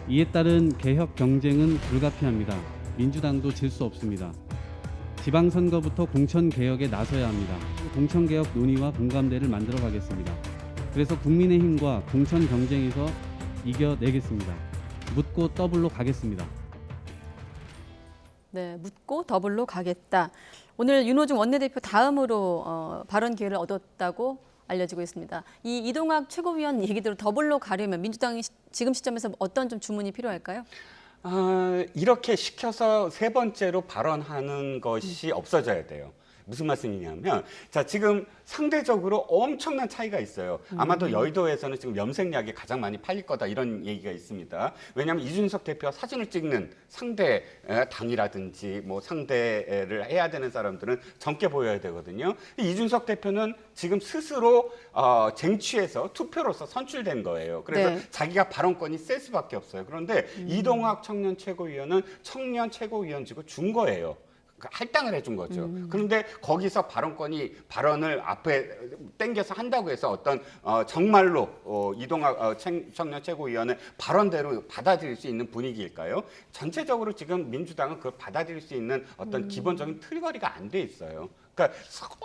이에 따른 개혁 경쟁은 불가피합니다. 민주당도 질 수 없습니다. 지방선거부터 공천개혁에 나서야 합니다. 공천개혁 논의와 공감대를 만들어 가겠습니다. 그래서 국민의힘과 공천 경쟁에서 이겨내겠습니다. 묻고 더블로 가겠습니다. 네, 묻고 더블로 가겠다. 오늘 윤호중 원내대표 다음으로 발언 기회를 얻었다고 알려지고 있습니다. 이 이동학 최고위원 얘기대로 더블로 가려면 민주당이 지금 시점에서 어떤 좀 주문이 필요할까요? 이렇게 시켜서 세 번째로 발언하는 것이 없어져야 돼요. 무슨 말씀이냐면 자 지금 상대적으로 엄청난 차이가 있어요. 아마도 여의도에서는 지금 염색약이 가장 많이 팔릴 거다 이런 얘기가 있습니다. 왜냐하면 이준석 대표와 사진을 찍는 상대 당이라든지 뭐 상대를 해야 되는 사람들은 젊게 보여야 되거든요. 이준석 대표는 지금 스스로 쟁취해서 투표로서 선출된 거예요. 그래서 네. 자기가 발언권이 셀 수밖에 없어요. 그런데 이동학 청년 최고위원은 청년 최고위원직을 준 거예요. 할당을 해준 거죠. 그런데 거기서 발언을 앞에 땡겨서 한다고 해서 어떤 정말로 이동학 청년 최고위원의 발언대로 받아들일 수 있는 분위기일까요? 전체적으로 지금 민주당은 그걸 받아들일 수 있는 어떤 기본적인 틀거리가 안 돼 있어요. 그러니까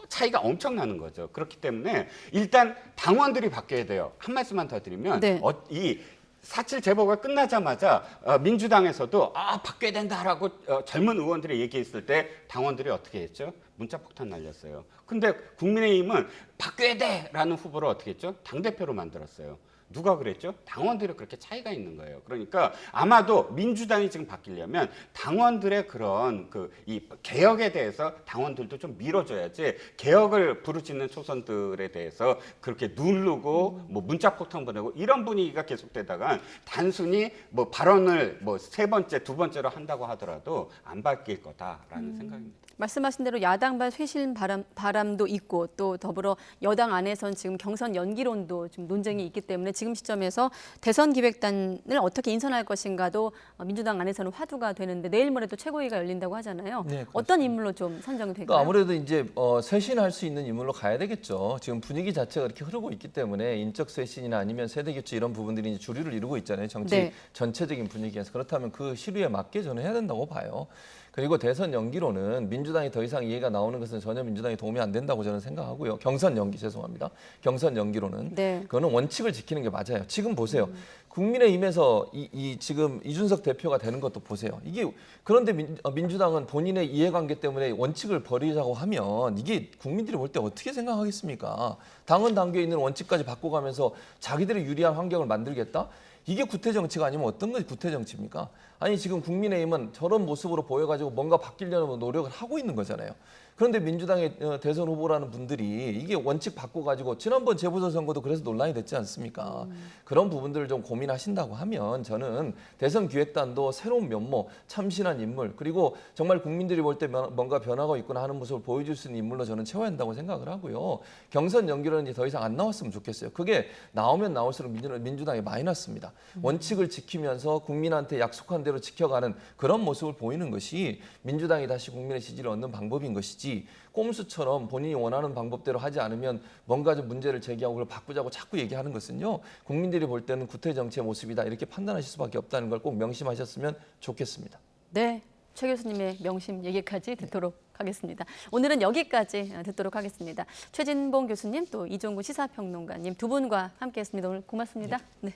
차이가 엄청나는 거죠. 그렇기 때문에 일단 당원들이 바뀌어야 돼요. 한 말씀만 더 드리면 네. 이 4.7 재보가 끝나자마자 민주당에서도 바뀌어야 된다라고 젊은 의원들이 얘기했을 때 당원들이 어떻게 했죠? 문자 폭탄 날렸어요. 근데 국민의힘은 바뀌어야 돼라는 후보를 어떻게 했죠? 당대표로 만들었어요. 누가 그랬죠? 당원들이 그렇게 차이가 있는 거예요. 그러니까 아마도 민주당이 지금 바뀌려면 당원들의 그런 이 개혁에 대해서 당원들도 좀 밀어줘야지 개혁을 부르짖는 초선들에 대해서 그렇게 누르고 뭐 문자 폭탄 보내고 이런 분위기가 계속되다가 단순히 뭐 발언을 뭐 세 번째, 두 번째로 한다고 하더라도 안 바뀔 거다라는 생각입니다. 말씀하신 대로 야당발 쇄신 바람도 있고 또 더불어 여당 안에선 지금 경선 연기론도 좀 논쟁이 있기 때문에 지금 시점에서 대선 기획단을 어떻게 인선할 것인가도 민주당 안에서는 화두가 되는데 내일 모레도 최고위가 열린다고 하잖아요. 네, 어떤 인물로 좀 선정이 될까요? 그러니까 아무래도 이제 쇄신할 수 있는 인물로 가야 되겠죠. 지금 분위기 자체가 이렇게 흐르고 있기 때문에 인적 쇄신이나 아니면 세대 교체 이런 부분들이 이제 주류를 이루고 있잖아요. 정치 네. 전체적인 분위기에서. 그렇다면 그 시류에 맞게 저는 해야 된다고 봐요. 그리고 대선 연기로는 민주당이 더 이상 이해가 나오는 것은 전혀 민주당이 도움이 안 된다고 저는 생각하고요. 경선 연기 죄송합니다. 경선 연기로는 네. 그거는 원칙을 지키는 게 맞아요. 지금 보세요. 국민의힘에서 지금 이준석 대표가 되는 것도 보세요. 이게 그런데 민주당은 본인의 이해관계 때문에 원칙을 버리자고 하면 이게 국민들이 볼 때 어떻게 생각하겠습니까? 당은 당규에 있는 원칙까지 바꿔가면서 자기들이 유리한 환경을 만들겠다? 이게 구태 정치가 아니면 어떤 것이 구태 정치입니까? 아니 지금 국민의힘은 저런 모습으로 보여가지고 뭔가 바뀌려는 노력을 하고 있는 거잖아요. 그런데 민주당의 대선 후보라는 분들이 이게 원칙 바꿔가지고 지난번 재보선 선거도 그래서 논란이 됐지 않습니까? 그런 부분들을 좀 고민하신다고 하면 저는 대선 기획단도 새로운 면모, 참신한 인물 그리고 정말 국민들이 볼 때 뭔가 변화가 있구나 하는 모습을 보여줄 수 있는 인물로 저는 채워야 한다고 생각을 하고요. 경선 연기론이 더 이상 안 나왔으면 좋겠어요. 그게 나오면 나올수록 민주당이 마이너스입니다. 원칙을 지키면서 국민한테 약속한 대로 지켜가는 그런 모습을 보이는 것이 민주당이 다시 국민의 지지를 얻는 방법인 것이지 꼼수처럼 본인이 원하는 방법대로 하지 않으면 뭔가 좀 문제를 제기하고 그걸 바꾸자고 자꾸 얘기하는 것은요. 국민들이 볼 때는 구태 정치의 모습이다 이렇게 판단하실 수밖에 없다는 걸 꼭 명심하셨으면 좋겠습니다. 네, 최 교수님의 명심 얘기까지 듣도록 하겠습니다. 오늘은 여기까지 듣도록 하겠습니다. 최진봉 교수님 또 이종구 시사평론가님 두 분과 함께했습니다. 오늘 고맙습니다. 네.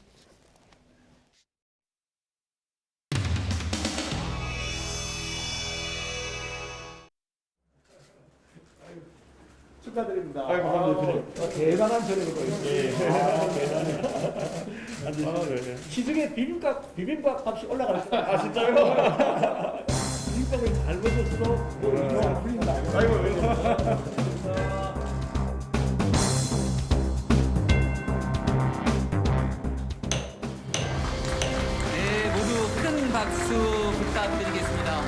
축하드립니다. 아이고, 감사합니다. 대단한 저력을 보였습니다. 대단해. 네. 시중에 비빔밥 값이 올라갔어요. 아, 진짜요? 비빔밥을 잘 먹을수록 잘 풀린다. 아이고, 네, 모두 큰 박수 부탁드리겠습니다.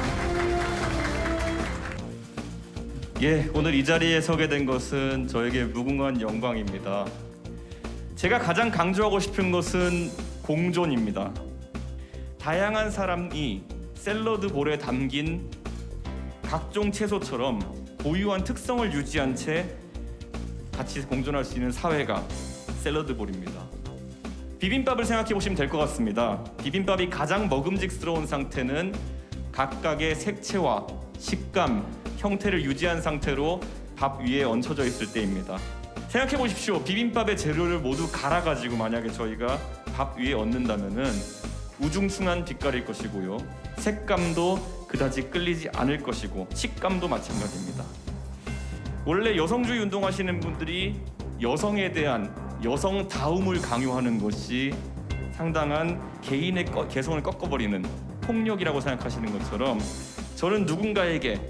예, 오늘 이 자리에 서게 된 것은 저에게 무궁한 영광입니다. 제가 가장 강조하고 싶은 것은 공존입니다. 다양한 사람이 샐러드 볼에 담긴 각종 채소처럼 고유한 특성을 유지한 채 같이 공존할 수 있는 사회가 샐러드 볼입니다. 비빔밥을 생각해 보시면 될 것 같습니다. 비빔밥이 가장 먹음직스러운 상태는 각각의 색채와 식감, 형태를 유지한 상태로 밥 위에 얹혀져 있을 때입니다. 생각해 보십시오. 비빔밥의 재료를 모두 갈아가지고 만약에 저희가 밥 위에 얹는다면은 우중충한 빛깔일 것이고요. 색감도 그다지 끌리지 않을 것이고 식감도 마찬가지입니다. 원래 여성주의 운동하시는 분들이 여성에 대한 여성다움을 강요하는 것이 상당한 개인의 개성을 꺾어버리는 폭력이라고 생각하시는 것처럼 저는 누군가에게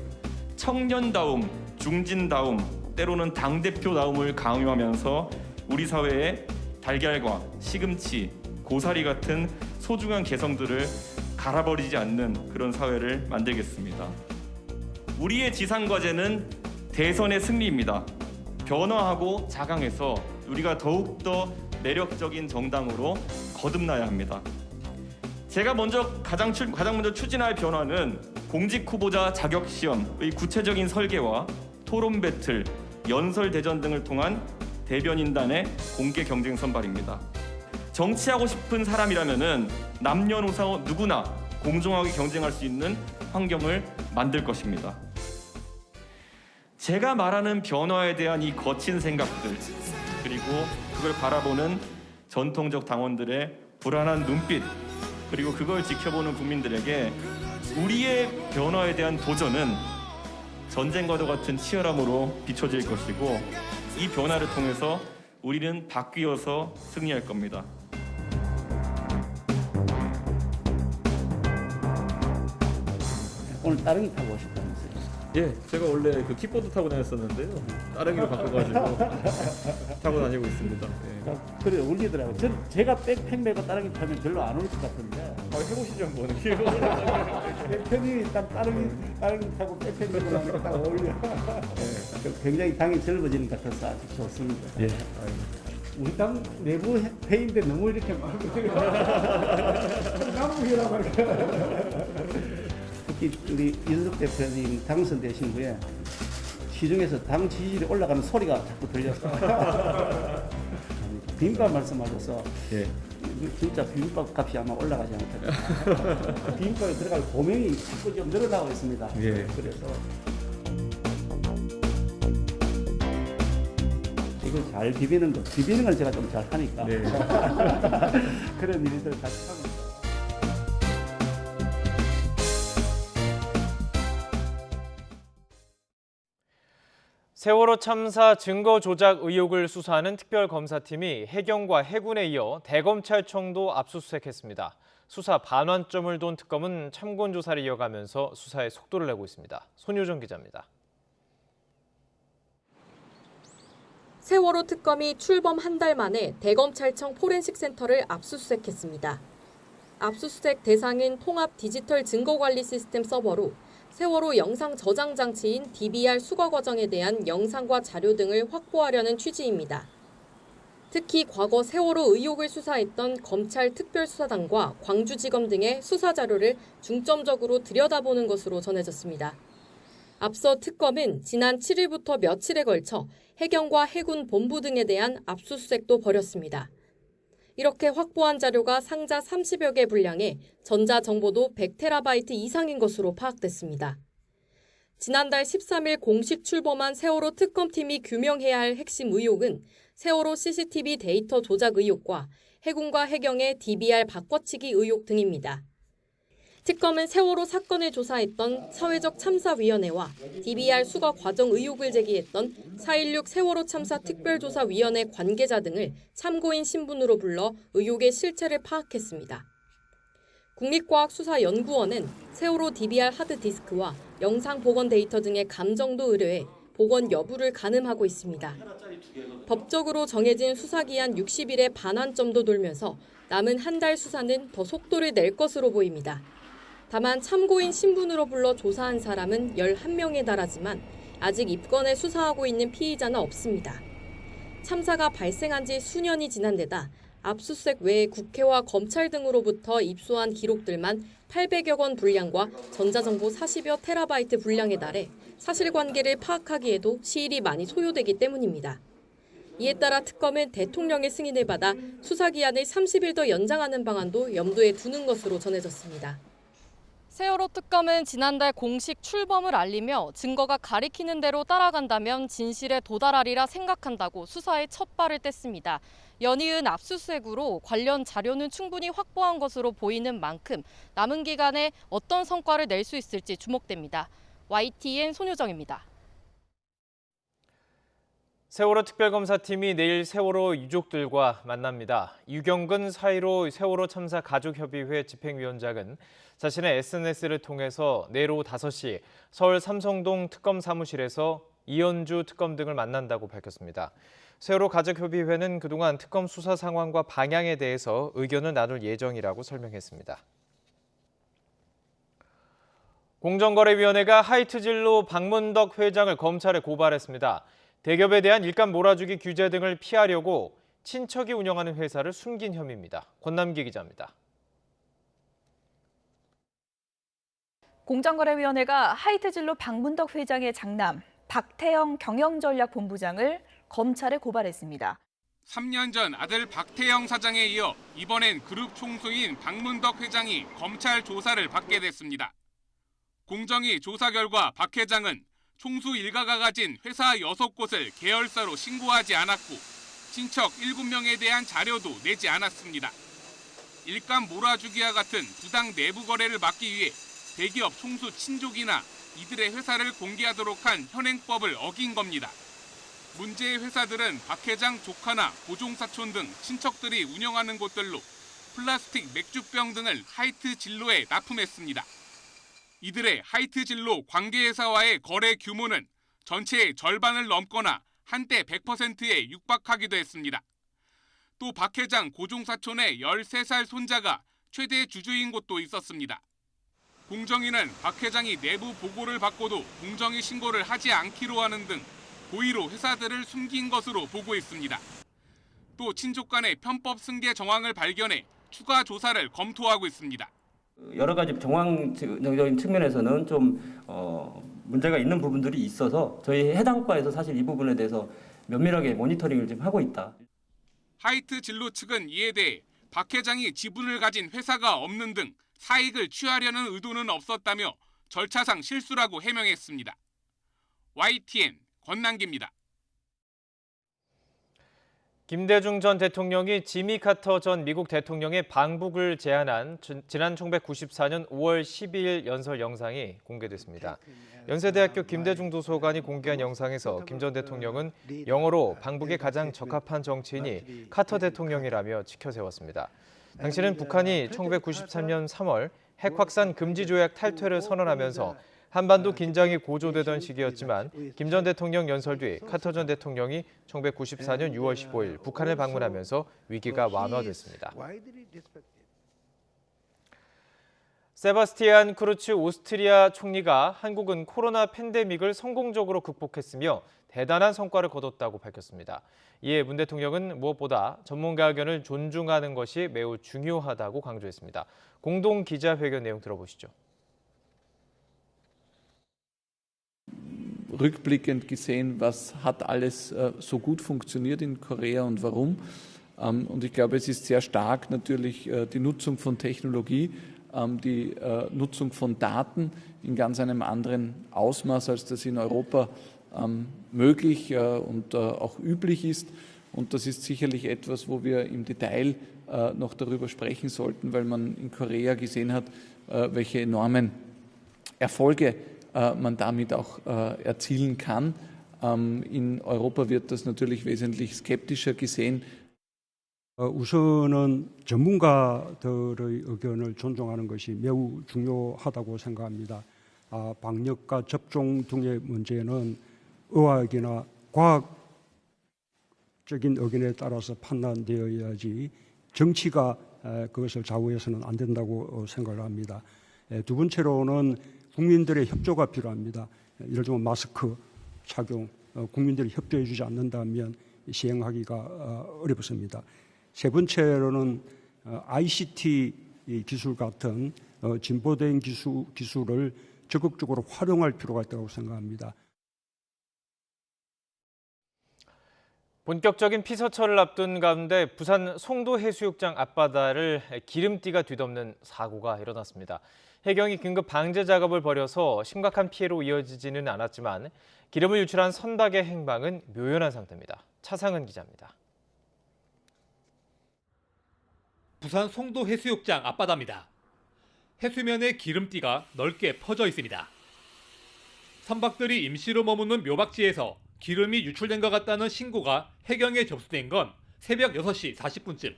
청년다움, 중진다움, 때로는 당대표다움을 강요하면서 우리 사회에 달걀과 시금치, 고사리 같은 소중한 개성들을 갈아버리지 않는 그런 사회를 만들겠습니다. 우리의 지상과제는 대선의 승리입니다. 변화하고 자강해서 우리가 더욱더 매력적인 정당으로 거듭나야 합니다. 제가 가장 먼저 추진할 변화는 공직 후보자 자격 시험의 구체적인 설계와 토론 배틀, 연설 대전 등을 통한 대변인단의 공개 경쟁 선발입니다. 정치하고 싶은 사람이라면은 남녀노소 누구나 공정하게 경쟁할 수 있는 환경을 만들 것입니다. 제가 말하는 변화에 대한 이 거친 생각들, 그리고 그걸 바라보는 전통적 당원들의 불안한 눈빛, 그리고 그걸 지켜보는 국민들에게 우리의 변화에 대한 도전은 전쟁과도 같은 치열함으로 비춰질 것이고, 이 변화를 통해서 우리는 바뀌어서 승리할 겁니다. 오늘 따릉이 타고 오셨다면서요? 예, 제가 원래 그 킥보드 타고 다녔었는데요. 따릉이로 바꿔가지고 타고 다니고 있습니다. 예. 그래 울리더라고요. 제가 백팩 메고 따릉이 타면 별로 안 올 것 같은데. 해보시죠 한번. 대표님이 일단 따릉이 타고 백팩 메고 나면 딱 어울려. 굉장히 당이 젊어지는 것 같아서 아주 좋습니다. 예. 우리 당 내부 회의인데 너무 이렇게 막 남북이라고 할까. 특히 우리 윤석 대표님 당선되신 후에 시중에서 당 지지율이 올라가는 소리가 자꾸 들렸어요. 비빔밥 말씀하셔서 예. 진짜 비빔밥 값이 아마 올라가지 않을까. 비빔밥에 들어갈 고명이 자꾸 좀 늘어나고 있습니다. 예. 그래서 이거 잘 비비는 걸 제가 좀 잘 하니까. 네. 그런 일들 같이 하면. 세월호 참사 증거 조작 의혹을 수사하는 특별검사팀이 해경과 해군에 이어 대검찰청도 압수수색했습니다. 수사 반환점을 돈 특검은 참고인 조사를 이어가면서 수사에 속도를 내고 있습니다. 손효정 기자입니다. 세월호 특검이 출범 한 달 만에 대검찰청 포렌식센터를 압수수색했습니다. 압수수색 대상인 통합 디지털 증거관리 시스템 서버로 세월호 영상 저장 장치인 DVR 수거 과정에 대한 영상과 자료 등을 확보하려는 취지입니다. 특히 과거 세월호 의혹을 수사했던 검찰 특별수사단과 광주지검 등의 수사 자료를 중점적으로 들여다보는 것으로 전해졌습니다. 앞서 특검은 지난 7일부터 며칠에 걸쳐 해경과 해군 본부 등에 대한 압수수색도 벌였습니다. 이렇게 확보한 자료가 상자 30여 개 분량에 전자정보도 100TB 이상인 것으로 파악됐습니다. 지난달 13일 공식 출범한 세월호 특검팀이 규명해야 할 핵심 의혹은 세월호 CCTV 데이터 조작 의혹과 해군과 해경의 DVR 바꿔치기 의혹 등입니다. 특검은 세월호 사건을 조사했던 사회적 참사위원회와 DVR 수거 과정 의혹을 제기했던 4.16 세월호 참사 특별조사위원회 관계자 등을 참고인 신분으로 불러 의혹의 실체를 파악했습니다. 국립과학수사연구원은 세월호 DVR 하드디스크와 영상 복원 데이터 등의 감정도 의뢰해 복원 여부를 가늠하고 있습니다. 법적으로 정해진 수사기한 60일의 반환점도 돌면서 남은 한 달 수사는 더 속도를 낼 것으로 보입니다. 다만 참고인 신분으로 불러 조사한 사람은 11명에 달하지만 아직 입건해 수사하고 있는 피의자는 없습니다. 참사가 발생한 지 수년이 지난 데다 압수수색 외에 국회와 검찰 등으로부터 입수한 기록들만 800여 건 분량과 전자정보 40여 테라바이트 분량에 달해 사실관계를 파악하기에도 시일이 많이 소요되기 때문입니다. 이에 따라 특검은 대통령의 승인을 받아 수사기한을 30일 더 연장하는 방안도 염두에 두는 것으로 전해졌습니다. 세월호 특검은 지난달 공식 출범을 알리며 증거가 가리키는 대로 따라간다면 진실에 도달하리라 생각한다고 수사에 첫 발을 뗐습니다. 연이은 압수수색으로 관련 자료는 충분히 확보한 것으로 보이는 만큼 남은 기간에 어떤 성과를 낼 수 있을지 주목됩니다. YTN 손효정입니다. 세월호 특별검사팀이 내일 세월호 유족들과 만납니다. 유경근 4.15 세월호 참사 가족협의회 집행위원장은 자신의 SNS를 통해서 내일 오후 5시 서울 삼성동 특검 사무실에서 이현주 특검 등을 만난다고 밝혔습니다. 세월호 가족협의회는 그동안 특검 수사 상황과 방향에 대해서 의견을 나눌 예정이라고 설명했습니다. 공정거래위원회가 하이트진로 박문덕 회장을 검찰에 고발했습니다. 대기업에 대한 일감 몰아주기 규제 등을 피하려고 친척이 운영하는 회사를 숨긴 혐의입니다. 권남기 기자입니다. 공정거래위원회가 하이트진로 박문덕 회장의 장남 박태영 경영전략본부장을 검찰에 고발했습니다. 3년 전 아들 박태영 사장에 이어 이번엔 그룹 총수인 박문덕 회장이 검찰 조사를 받게 됐습니다. 공정위 조사 결과 박 회장은 총수 일가가 가진 회사 6곳을 계열사로 신고하지 않았고 친척 7명에 대한 자료도 내지 않았습니다. 일감 몰아주기와 같은 부당 내부 거래를 막기 위해 대기업 총수 친족이나 이들의 회사를 공개하도록 한 현행법을 어긴 겁니다. 문제의 회사들은 박 회장 조카나 고종사촌 등 친척들이 운영하는 곳들로 플라스틱 맥주병 등을 하이트 진로에 납품했습니다. 이들의 하이트 진로 관계회사와의 거래 규모는 전체의 절반을 넘거나 한때 100%에 육박하기도 했습니다. 또 박 회장 고종사촌의 13살 손자가 최대 주주인 곳도 있었습니다. 공정위는 박 회장이 내부 보고를 받고도 공정위 신고를 하지 않기로 하는 등 고의로 회사들을 숨긴 것으로 보고 있습니다. 또 친족 간의 편법 승계 정황을 발견해 추가 조사를 검토하고 있습니다. 여러 가지 정황적인 측면에서는 좀 문제가 있는 부분들이 있어서 저희 해당 과에서 사실 이 부분에 대해서 면밀하게 모니터링을 좀 하고 있다. 하이트 진로 측은 이에 대해 박 회장이 지분을 가진 회사가 없는 등 사익을 취하려는 의도는 없었다며 절차상 실수라고 해명했습니다. YTN 권남기입니다. 김대중 전 대통령이 지미 카터 전 미국 대통령의 방북을 제안한 지난 1994년 5월 12일 연설 영상이 공개됐습니다. 연세대학교 김대중 도서관이 공개한 영상에서 김 전 대통령은 영어로 방북에 가장 적합한 정치인이 카터 대통령이라며 치켜세웠습니다. 당시는 북한이 1993년 3월 핵 확산 금지 조약 탈퇴를 선언하면서 한반도 긴장이 고조되던 시기였지만 김 전 대통령 연설 뒤 카터 전 대통령이 1994년 6월 15일 북한을 방문하면서 위기가 완화됐습니다. 세바스티안 쿠르츠 오스트리아 총리가 한국은 코로나 팬데믹을 성공적으로 극복했으며 대단한 성과를 거뒀다고 밝혔습니다. 이에 문 대통령은 무엇보다 전문가 의견을 존중하는 것이 매우 중요하다고 강조했습니다. 공동 기자회견 내용 들어보시죠. Rückblickend gesehen, was hat alles so gut funktioniert in Korea und warum. Und ich glaube, es ist sehr stark natürlich die Nutzung von Technologie, die Nutzung von Daten in ganz einem anderen Ausmaß, als das in Europa möglich und auch üblich ist. Und das ist sicherlich etwas, wo wir im Detail noch darüber sprechen sollten, weil man in Korea gesehen hat, welche enormen Erfolge man damit auch erzielen kann. In Europa wird das natürlich wesentlich skeptischer gesehen. 우선은 전문가들의 의견을 존중하는 것이 매우 중요하다고 생각합니다. 방역과 접종 등의 문제는 의학이나 과학적인 의견에 따라서 판단되어야지 정치가 그것을 좌우해서는 안 된다고 생각을 합니다. 두 번째로는 국민들의 협조가 필요합니다. 예를 들면 마스크 착용, 국민들이 협조해 주지 않는다면 시행하기가 어렵습니다. 세 번째로는 ICT 기술 같은 진보된 기술을 적극적으로 활용할 필요가 있다고 생각합니다. 본격적인 피서철을 앞둔 가운데 부산 송도 해수욕장 앞바다를 기름띠가 뒤덮는 사고가 일어났습니다. 해경이 긴급 방제 작업을 벌여서 심각한 피해로 이어지지는 않았지만 기름을 유출한 선박의 행방은 묘연한 상태입니다. 차상은 기자입니다. 부산 송도 해수욕장 앞바다입니다. 해수면에 기름띠가 넓게 퍼져 있습니다. 선박들이 임시로 머무는 묘박지에서 기름이 유출된 것 같다는 신고가 해경에 접수된 건 새벽 6시 40분쯤.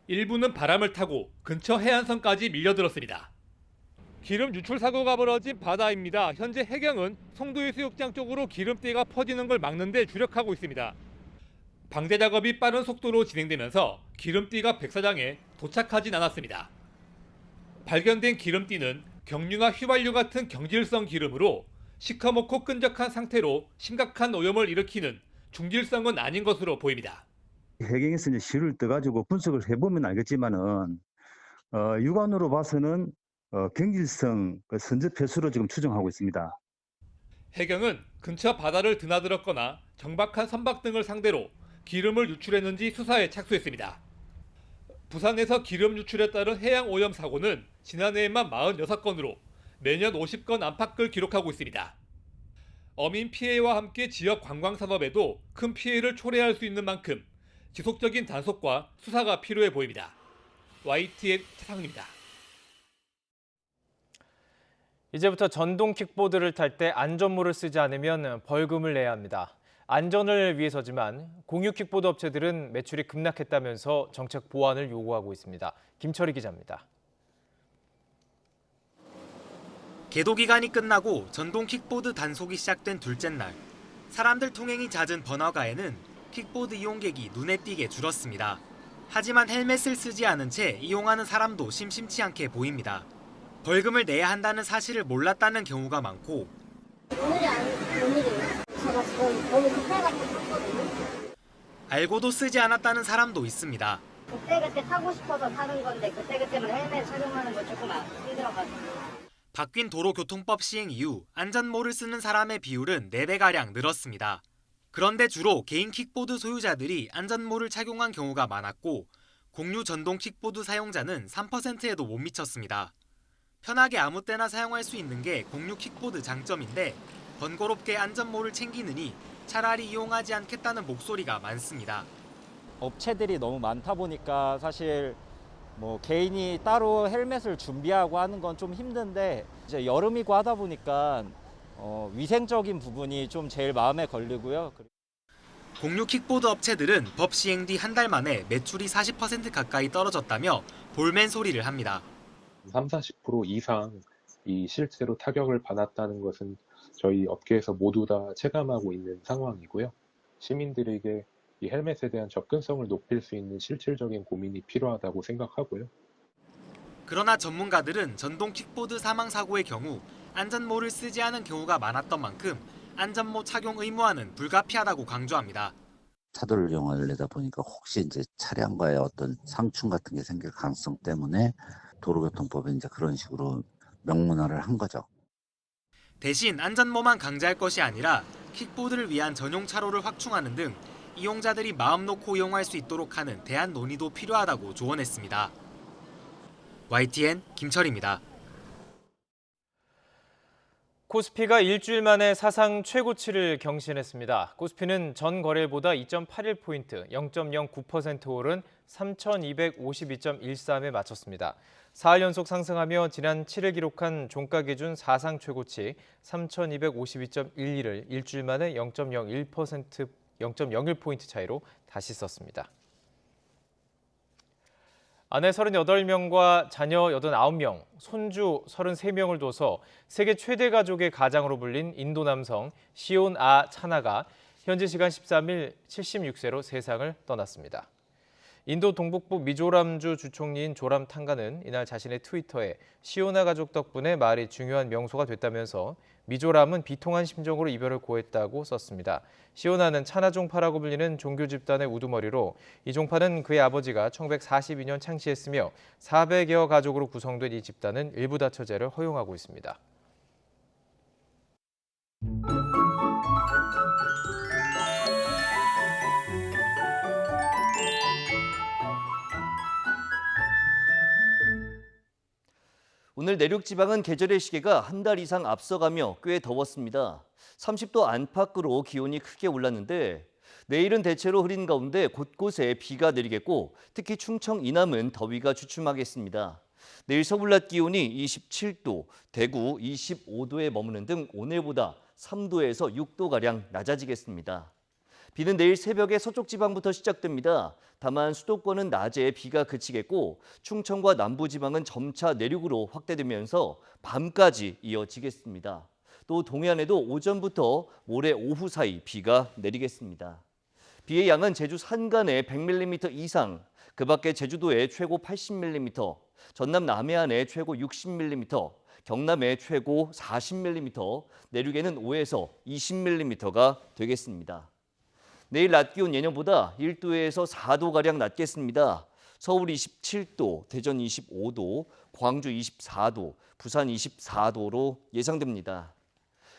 일부는 바람을 타고 근처 해안선까지 밀려들었습니다. 기름 유출 사고가 벌어진 바다입니다. 현재 해경은 송도해수욕장 쪽으로 기름띠가 퍼지는 걸 막는 데 주력하고 있습니다. 방제 작업이 빠른 속도로 진행되면서 기름띠가 백사장에 도착하진 않았습니다. 발견된 기름띠는 경유나 휘발유 같은 경질성 기름으로 시커멓고 끈적한 상태로 심각한 오염을 일으키는 중질성은 아닌 것으로 보입니다. 해경에서 이제 실을 떠가지고 분석을 해보면 알겠지만은 육안으로 봐서는 경질성 선적 폐수로 지금 추정하고 있습니다. 해경은 근처 바다를 드나들었거나 정박한 선박 등을 상대로 기름을 유출했는지 수사에 착수했습니다. 부산에서 기름 유출에 따른 해양 오염 사고는 지난해에만 46건으로 매년 50건 안팎을 기록하고 있습니다. 어민 피해와 함께 지역 관광 산업에도 큰 피해를 초래할 수 있는 만큼 지속적인 단속과 수사가 필요해 보입니다. YTN 최상입니다. 이제부터 전동 킥보드를 탈 때 안전모를 쓰지 않으면 벌금을 내야 합니다. 안전을 위해서지만 공유 킥보드 업체들은 매출이 급락했다면서 정책 보완을 요구하고 있습니다. 김철희 기자입니다. 계도 기간이 끝나고 전동 킥보드 단속이 시작된 둘째 날, 사람들 통행이 잦은 번화가에는 킥보드 이용객이 눈에 띄게 줄었습니다. 하지만 헬멧을 쓰지 않은 채 이용하는 사람도 심심치 않게 보입니다. 벌금을 내야 한다는 사실을 몰랐다는 경우가 많고 오늘이 오늘이에요. 제가 지금 너무 급해가지고 탔거든요. 알고도 쓰지 않았다는 사람도 있습니다. 그때 타고 싶어서 타는 건데 그때만 헬멧 착용하는 거 조금 힘들어가지고. 바뀐 도로교통법 시행 이후 안전모를 쓰는 사람의 비율은 4배가량 늘었습니다. 그런데 주로 개인 킥보드 소유자들이 안전모를 착용한 경우가 많았고 공유 전동 킥보드 사용자는 3%에도 못 미쳤습니다. 편하게 아무 때나 사용할 수 있는 게 공유 킥보드 장점인데 번거롭게 안전모를 챙기느니 차라리 이용하지 않겠다는 목소리가 많습니다. 업체들이 너무 많다 보니까 사실 뭐 개인이 따로 헬멧을 준비하고 하는 건 좀 힘든데 이제 여름이고 하다 보니까 위생적인 부분이 좀 제일 마음에 걸리고요. 공유 킥보드 업체들은 법 시행 뒤 한 달 만에 매출이 40% 가까이 떨어졌다며 볼멘 소리를 합니다. 그러나 전문가들은 전동 킥보드 사망 사고의 경우 안전모를 쓰지 않은 경우가 많았던 만큼 안전모 착용 의무화는 불가피하다고 강조합니다. 차도를 이용하려다 보니까 혹시 이제 차량과의 어떤 상충 같은 게 생길 가능성 때문에 도로교통법에 이제 그런 식으로 명문화를 한 거죠. 대신 안전모만 강제할 것이 아니라 킥보드를 위한 전용 차로를 확충하는 등 이용자들이 마음 놓고 이용할 수 있도록 하는 대안 논의도 필요하다고 조언했습니다. YTN 김철입니다. 코스피가 일주일 만에 사상 최고치를 경신했습니다. 코스피는 전 거래일보다 2.81포인트, 0.09% 오른 3,252.13에 마쳤습니다. 4일 연속 상승하며 지난 7일 기록한 종가 기준 사상 최고치 3,252.12를 일주일 만에 0.01포인트 차이로 다시 썼습니다. 아내 38명과 자녀 89명, 손주 33명을 둬서 세계 최대 가족의 가장으로 불린 인도 남성 시온 아 차나가 현지 시간 13일 76세로 세상을 떠났습니다. 인도 동북부 미조람주 주총리인 조람 탕가는 이날 자신의 트위터에 시오나 가족 덕분에 마을이 중요한 명소가 됐다면서 미조람은 비통한 심정으로 이별을 고했다고 썼습니다. 시오나는 차나종파라고 불리는 종교 집단의 우두머리로 이 종파는 그의 아버지가 1942년 창시했으며 400여 가족으로 구성된 이 집단은 일부 다처제를 허용하고 있습니다. 오늘 내륙 지방은 계절의 시계가 한 달 이상 앞서가며 꽤 더웠습니다. 30도 안팎으로 기온이 크게 올랐는데 내일은 대체로 흐린 가운데 곳곳에 비가 내리겠고 특히 충청 이남은 더위가 주춤하겠습니다. 내일 서울 낮 기온이 27도, 대구 25도에 머무는 등 오늘보다 3도에서 6도가량 낮아지겠습니다. 비는 내일 새벽에 서쪽 지방부터 시작됩니다. 다만 수도권은 낮에 비가 그치겠고 충청과 남부지방은 점차 내륙으로 확대되면서 밤까지 이어지겠습니다. 또 동해안에도 오전부터 모레 오후 사이 비가 내리겠습니다. 비의 양은 제주 산간에 100mm 이상, 그 밖에 제주도에 최고 80mm, 전남 남해안에 최고 60mm, 경남에 최고 40mm, 내륙에는 5에서 20mm가 되겠습니다. 내일 낮 기온 예년보다 1도에서 4도가량 낮겠습니다. 서울 27도, 대전 25도, 광주 24도, 부산 24도로 예상됩니다.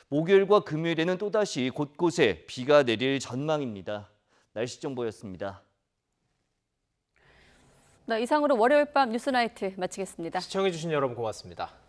목요일과 금요일에는 또다시 곳곳에 비가 내릴 전망입니다. 날씨 정보였습니다. 네, 이상으로 월요일 밤 뉴스나이트 마치겠습니다. 시청해주신 여러분 고맙습니다.